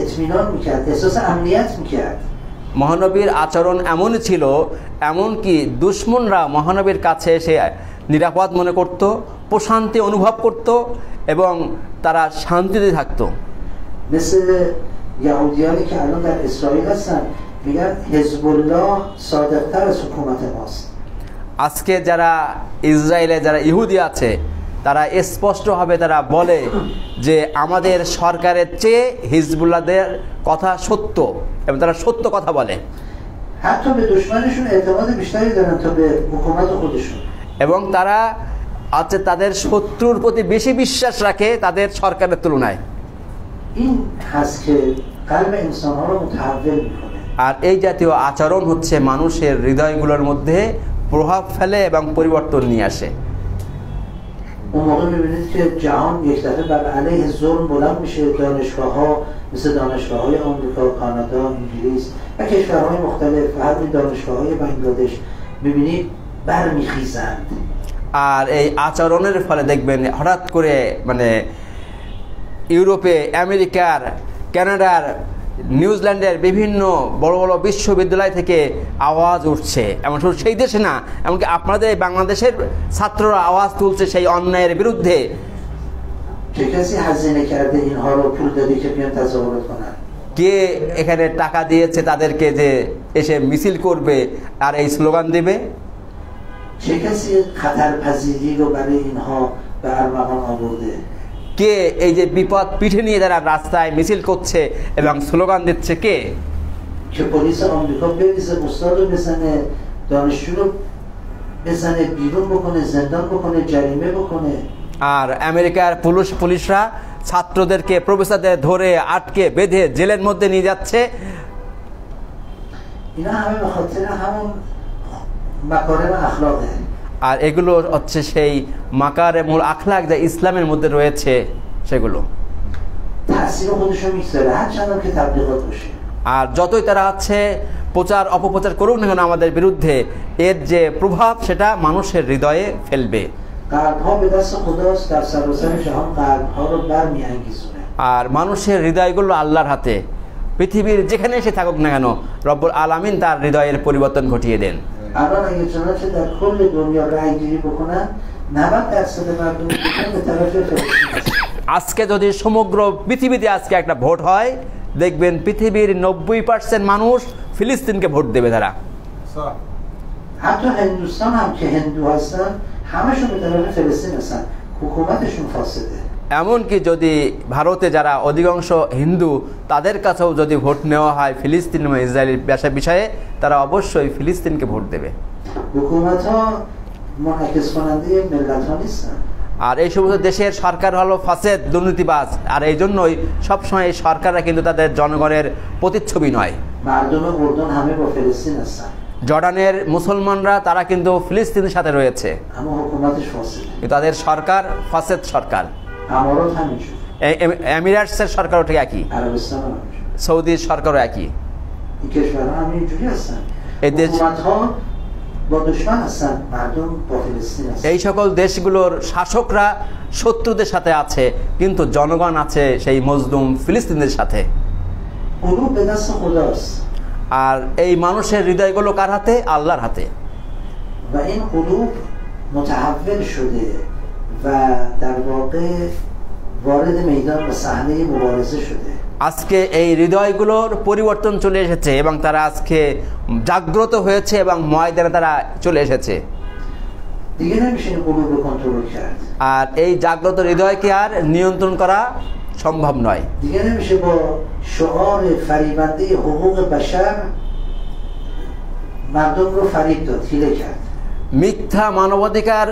اطمینان می‌کرد، احساس امنیت می‌کرد. মহানবীর আচরণ এমনই ছিল, এমনকি দুশমনরা মহানবীর কাছে এসে নিরাপদ মনে করত, প্রশান্তি অনুভব করত এবং তারা শান্তিতে থাকতো। مثل یهودیانی که الان در اسرائیل هستن میگن حزب الله صادق‌تر از حکومت ماست. আজকে যারা ইসরায়েলে যারা ইহুদি আছে তারা স্পষ্টভাবে তারা বলে যে আমাদের সরকারের চেয়ে হিজবুল্লাহদের কথা সত্য, এবং তারা সত্য কথা বলে। حتی به دشمنشون اعتماد بیشتری دارن تا به حکومت خودشون. এবং তারা আছে তাদের শত্রুর প্রতি বেশি বিশ্বাস রাখে তাদের সরকারের তুলনায়। این هست که قلب انسان‌ها رو متحول می‌کنه. আর এই জাতীয় আচরণ হচ্ছে মানুষের হৃদয়গুলোর মধ্যে প্রভাব ফেলে এবং পরিবর্তন নিয়ে আসে। اون موقع می‌بینید که جهان یک دفعه بر علیه ظلم بلند میشه، دانشگاه‌ها مثل دانشگاه‌های آمریکا، کانادا، انگلیس و کشورهای مختلف و همین دانشگاه‌های بنگلادش می‌بینید برمیخیزند. আর এই আচরণের ফলে দেখবেন হঠাৎ করে মানে ইউরোপে, আমেরিকার, কানাডার, নিউজিল্যান্ডের বিভিন্ন বড় বড় বিশ্ববিদ্যালয় থেকে আওয়াজ উঠছে। এমন শুধু সেই দেশে না, এমনকি আপনাদের বাংলাদেশের ছাত্ররা আওয়াজ তুলছে সেই অন্যায়ের বিরুদ্ধে। چه کسی هزینه کرده اینها رو پول داده که بیان تظاهرات کنن؟ কে এখানে টাকা দিয়েছে তাদেরকে যে এসে মিছিল করবে আর এই স্লোগান দেবে? چه کسی خطرپذیری رو برای اینها به ارمغان آورده؟ কে এই যে বিপদ পিঠে নিয়ে যারা রাস্তায় মিছিল করছে এবং স্লোগান দিচ্ছে কে? که پلیس آمریکا بریزه استاد رو بزنه، دانشجو رو بزنه، بیرون بکنه، زندان بکنه، جریمه بکنه. আর আমেরিকার পুলিশরা ছাত্রদেরকে, প্রফেসরদের ধরে আটকে বেঁধে জেলের মধ্যে নিয়ে যাচ্ছে। اینا همه به خاطر همون مکارم اخلاقه. আর এগুলো হচ্ছে সেই মাকারিমুল আখলাক যা ইসলামের মধ্যে রয়েছে সেগুলো। تأثیر خودش رو میگذاره هر چندان که تبلیغات باشه. আর যতই তারা আছে প্রচার অপপ্রচার করুক না কেন আমাদের বিরুদ্ধে, এর যে প্রভাব সেটা মানুষের হৃদয়ে ফেলবে। قلب‌ها به دست خداست، در سراسر جهان قلب‌ها رو برمی‌انگیزونه. আর মানুষের হৃদয়গুলো আল্লাহর হাতে। পৃথিবীর যেখানে এসে থাকুক না কেন রব্বুল আলামিন তার হৃদয়ের পরিবর্তন ঘটিয়ে দেন। الان اگه چنانچه در کل دنیا رأی گیری بکنن 90% مردم به طرف فلسطین. আজকে যদি সমগ্র পৃথিবীতে আজকে একটা ভোট হয় দেখবেন পৃথিবীর 90% মানুষ ফিলিস্তিনকে ভোট দেবে। তারা حتی هندوستان هم که هندو هستن همشون به طرف فلسطین هستن، حکومتشون فاسده. এমনকি যদি ভারতে যারা অধিকাংশ হিন্দু তাদের কাছেও যদি ভোট নেওয়া হয় ফিলিস্তিন এবং ইসরায়েলের বিষয়ে, তারা অবশ্যই ফিলিস্তিনকে ভোট দেবে। حکومت‌ها منعکس کننده ملت‌ها نیستن. আর এই সমস্ত দেশের সরকার হলো ফাসেদ, দুর্নীতিবাজ। আর এই জন্যই সবসময় এই সরকাররা কিন্তু তাদের জনগণের প্রতিচ্ছবি নয়। مردم اردن همه با فلسطین هستن. জর্ডানের মুসলমানরা তারা কিন্তু ফিলিস্তিনের সাথে রয়েছে, اما حکومتش فاسده. কিন্তু তাদের সরকার ফাসেদ সরকার। امارات همینجور. এমিরেটসের সরকারও ঠিক একই, عربستان هم همینجور. সৌদির সরকারও একই। این کشورها همینجوری هستن. এই দেশ, حکومت‌ها با دشمن هستن، مردم با فلسطین هستن. এই সকল দেশগুলোর শাসকরা শত্রুদের সাথে আছে, কিন্তু জনগণ আছে সেই মজলুম ফিলিস্তিনের সাথে। قلوب به دست خداست. আর এই মানুষের হৃদয়গুলো কার হাতে? আল্লাহর হাতে। و این قلوب متحول شده و در واقع وارد میدان و صحنه مبارزه شده. আজকে এই হৃদয়গুলোর পরিবর্তন চলে এসেছে এবং তারা আজকে জাগ্রত হয়েছে এবং ময়দানে তারা চলে এসেছে। دیگه نمیشه این قلوب رو کنترل کرد. আর এই জাগ্রত হৃদয়কে আর নিয়ন্ত্রণ করা সম্ভব নয়। دیگه نمیشه با شعار فریبنده حقوق بشر مردم رو فریب داد، حیله کرد. মিথ্যা মানবাধিকার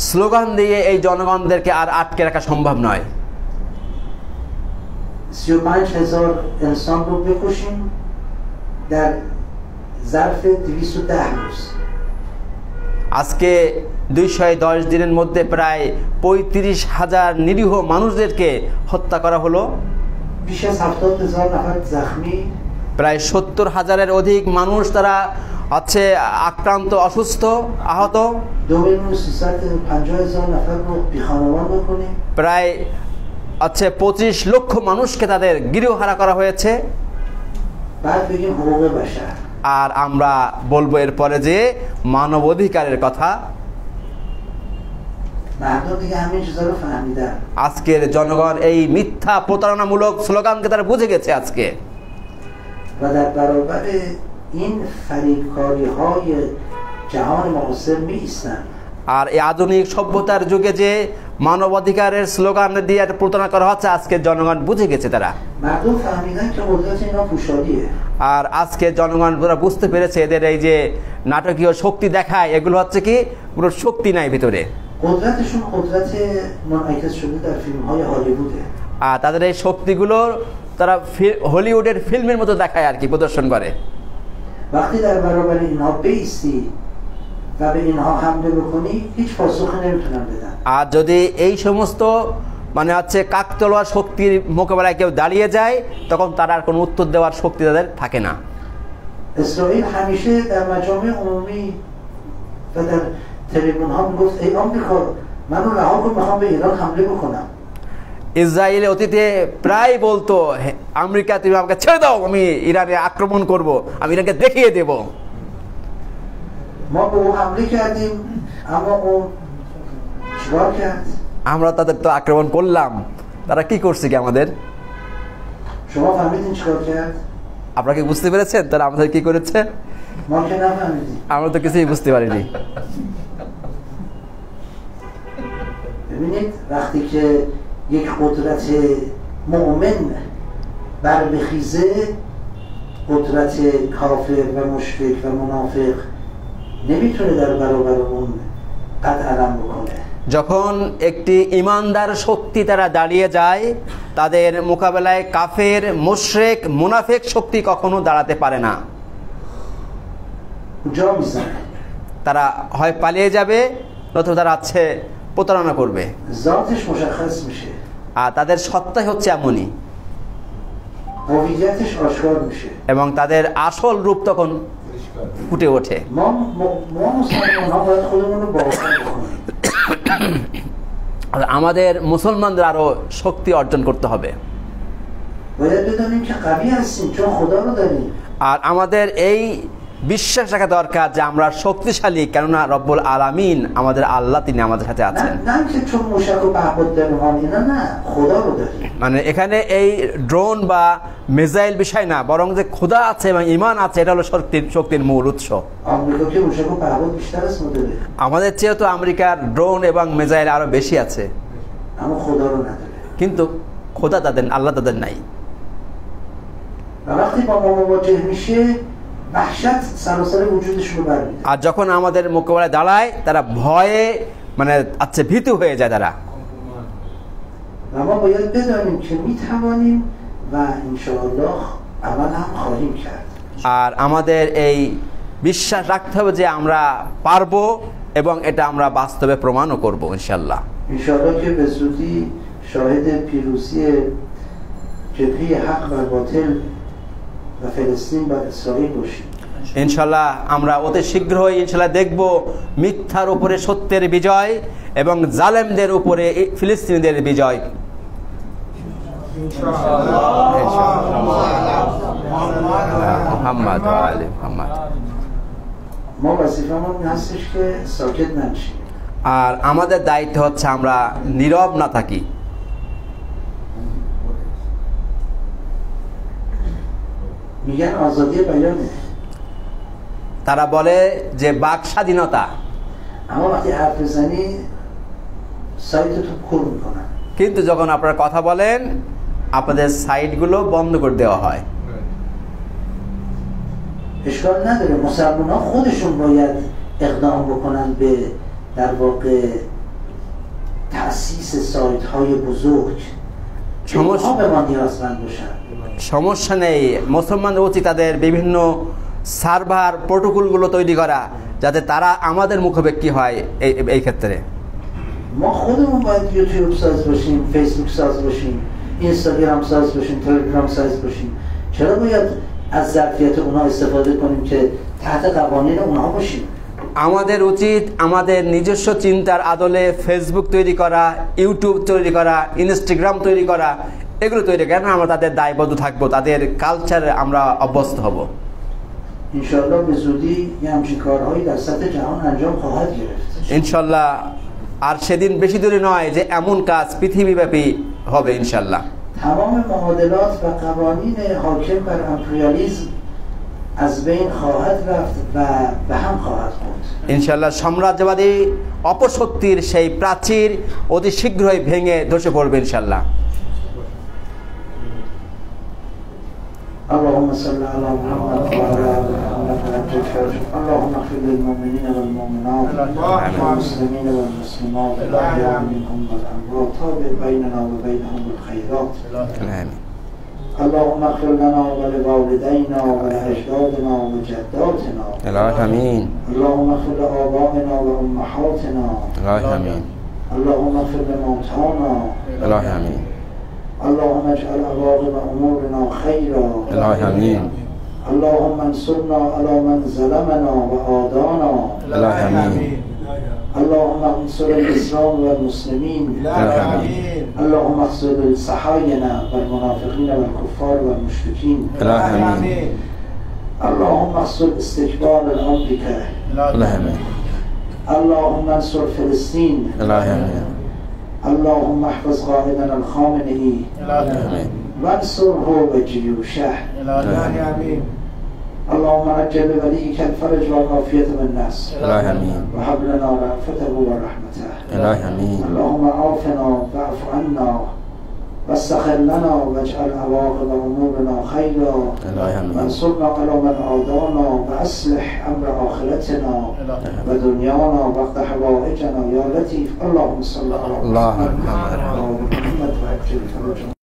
স্লোগান দিয়ে এই জনগণদেরকে আর আটকে রাখা সম্ভব নয়। 35,000 انسان رو بکشیم در ظرف 210 روز আজকে 210 দিনের মধ্যে প্রায় 35,000 নিরীহ মানুষদেরকে হত্যা করা হলো। بیش از 70,000 نفر زخمی، প্রায় 70,000-এর অধিক মানুষ তারা আছে আক্রান্ত, অসুস্থ, আহত। 2,350,000 نفر رو بی‌خانمان بکنیم। প্রায় 25 লক্ষ মানুষকে তাদের গৃহহারা করা হয়েছে। بعد بگیم حقوق بشر। আর আমরা বলবো এরপরে যে মানবাধিকারের কথা। مردم دیگه همین چیزا رو فهمیدن। আজকের জনগণ এই মিথ্যা প্রতারণামূলক স্লোগানকে তারা বুঝে গেছে আজকে। و در برابر این فریبکاری‌های جهان معاصر می‌ایستن। আর এই আধুনিক সভ্যতার যুগে যে মানবাধিকারের স্লোগান দিয়ে প্রতারণা করা হচ্ছে আজকে জনগণ বুঝে গেছে তারা। مردم فهمیدن که قدرت اینا پوشالیه। আর আজকে জনগণ পুরো বুঝতে পেরেছে এদের এই যে নাটকীয় শক্তি দেখায় এগুলো হচ্ছে কি পুরো শক্তি নাই ভিতরে। قدرتشون قدرت منعکس شده در فیلم‌های هالیووده। আর তাদের এই শক্তিগুলো তারা হলিউডের ফিল্মের মতো দেখায় আর কি, প্রদর্শন করে। وقتی در برابر اینها بیستی و به اینها حمله بکنی هیچ پاسخی نمیتونن بدن। আর যদি এই সমস্ত মানে হচ্ছে কাকতলোয়া শক্তির মোকাবেলায় কেউ দাঁড়িয়ে যায় তখন তারা আর কোনো উত্তর দেওয়ার শক্তি তাদের থাকে না। اسرائیل همیشه در مجامع عمومی و در تریبون‌ها میگفت ای آمریکا منو رها کن میخوام به ایران حمله بکنم। ইসরায়েলে অতীতে প্রায় বলতো আমেরিকা তুমি আমাকে ছেড়ে দাও, আমি ইরানে আক্রমণ করব, আমি ইরানকে দেখিয়ে দেব। ما به او حمله کردیم اما او چیکار کرد؟ আমরা তাদের তো আক্রমণ করলাম, তারা কি করছে কি আমাদের? شما فهمیدین چیکار کرد؟ আপনারা কি বুঝতে পেরেছেন তারা আমাদের কি করেছে? ما که نفهمیدیم। আমরা তো কিছুই বুঝতে পারিনি। ببینید وقتی که یک قدرت مؤمن بربخیزه قدرت کافر و مشرک و منافق نمیتونه در برابر اون قد علم بکنه। যখন একটি ইমানদার শক্তি তারা দাঁড়িয়ে যায় তাদের মোকাবেলায় কাফের, মুশরিক, মুনাফিক শক্তি কখনো দাঁড়াতে পারে না। جا میزنه، তারা হয় পালিয়ে যাবে নতুবা তারা আছে প্রতারণা করবে। ذاتش مشخص میشه، আর তাদের সত্তাই হচ্ছে এমনই هویتش آشکار میشه এবং তাদের আসল রূপ তখন ফুটে ওঠে। ما مسلمان‌ها باید خودمون رو باور بکنیم। আমাদের মুসলমানদের আরো শক্তি অর্জন করতে হবে। باید بدونیم که قوی هستیم چون خدا رو داریم। আর আমাদের এই বিশ্বাস রাখা দরকার যে আমরা শক্তিশালী, কেননা রব্বুল আলামিন আমাদের আল্লাহ, তিনি আমাদের সাথে আছেন। نه که چون موشک و پهپاد داریم اینا نه، خدا رو داریم। মানে এখানে এই ড্রোন বা মিসাইল বিষয় না, বরং যে খোদা আছে এবং ঈমান আছে, এটা হলো শক্তির মূল উৎস। آمریکا که موشک و پهپاد بیشتر از ما داره، আমাদের চেয়ে তো আমেরিকার ড্রোন এবং মিসাইল আরো বেশি আছে, اما خدا رو نداره। কিন্তু খোদা তাদের, আল্লাহ তাদের নাই। و وقتی با ما مواجه میشه وحشت سراسر وجودش رو برمی‌داره। আর যখন আমাদের মোকাবেলায় দাঁড়ায় তারা ভয়ে মানে আচ্ছা ভীতু হয়ে যায় তারা। و ما باید بدانیم که میتوانیم و انشاءالله عمل هم خواهیم کرد। আর আমাদের এই বিশ্বাস রাখতে হবে যে আমরা পারবো এবং এটা আমরা বাস্তবে প্রমাণও করবো ইনশাআল্লাহ। انشاءالله که به زودی شاهد پیروزی جبهه حق و باطل و فلسطین و اسرائیل باشیم। ইনশাআল্লাহ আমরা অতি শীঘ্রই ইনশাআল্লাহ দেখব মিথ্যার উপরে সত্যের বিজয় এবং জালেমদের উপরে ফিলিস্তিনিদের বিজয় মুহাম্মদ ওয়া আলি মুহাম্মদ। ما وظیفه‌مون این هستش که ساکت نشیم। আর আমাদের দায়িত্ব হচ্ছে আমরা নীরব না থাকি। میگن آزادی بیانه، তারা বলে যে বাক স্বাধীনতা, اما وقتی حرف بزنی سایتتو پر میکنن। কিন্তু যখন আপনারা কথা বলেন আপনাদের সাইটগুলো বন্ধ করে দেওয়া হয়। اشکال نداره، مسلمان‌ها خودشون باید اقدام بکنن به در واقع تأسیس سایت‌های بزرگ. اونها به ما نیازمند باشن. সমস্যা নেই, মুসলমানদের উচিত তাদের বিভিন্ন সার্ভার প্রোটোকলগুলো তৈরি করা যাতে তারা আমাদের মুখোমুখি হয় এই ক্ষেত্রে. ما خودمون باید یوتیوب ساز باشیم، فیسبوک ساز باشیم، اینستاگرام ساز باشیم، تلگرام ساز باشیم. چرا باید از ظرفیت اونها استفاده کنیم که تحت قوانین اونها باشیم؟ আমাদের উচিত আমাদের নিজস্ব চিন্তার আদলে ফেসবুক তৈরি করা, ইউটিউব তৈরি করা, ইনস্টাগ্রাম তৈরি করা, এগুলো তৈরি করা. আমরা তাদের দায়বদ্ধ থাকবো, তাদের কালচারে আমরা অভ্যস্ত হব. انشاءالله به زودی یه همچین کارهایی در سطح جهان انجام خواهد گرفت. ইনশাল্লাহ আর সেদিন বেশি দূরে নয় যে এমন কাজ পৃথিবীব্যাপী হবে ইনশাল্লাহ. تمام معادلات و قوانین حاکم بر امپریالیسم از بین خواهد رفت و به هم خواهد خورد. ইনশাল্লাহ সাম্রাজ্যবাদী অপশক্তির সেই প্রাচীর অতি শীঘ্রই ভেঙে ধসে পড়বে ইনশাল্লাহ. اللهم صل على محمد وعلى آل محمد. اللهم اغفر للمؤمنين والمؤمنات والمسلمين والمسلمات الأحياء منهم والأموات. تابع بيننا وبينهم بالخيرات. اللهم اغفر لنا ولوالدينا ولأجدادنا وجداتنا. آمين. اللهم اغفر لآبائنا وأمهاتنا. آمين. اللهم اغفر لموتانا. آمين. اللهم اجعل عواقب امورنا خيرا. آمين. اللهم انصرنا على من ظلمنا وآذانا. آمين. اللهم انصر الاسلام والمسلمين. آمين. اللهم اخذل الصهاينة والمنافقين والكفار والمشركين. آمين. اللهم اخذل استكبار الامريكا. آمين. اللهم انصر فلسطين. آمين. اللهم احفظ قائدنا الخامنئي وانصره وجيوشه. آمين. اللهم عجل بوليك الفرج والعافية والنصر. آمين. وهب لنا رأفته ورحمته. آمين. اللهم عافنا واعف عنا واستخر لنا واجعل عواقب امورنا خيرا. آمين. وانصرنا على من عادانا واصلح امر اخرتنا ودنيانا واقض حوائجنا يا لطيف. اللهم صل على محمد وعلى آل محمد وعجل فرجنا.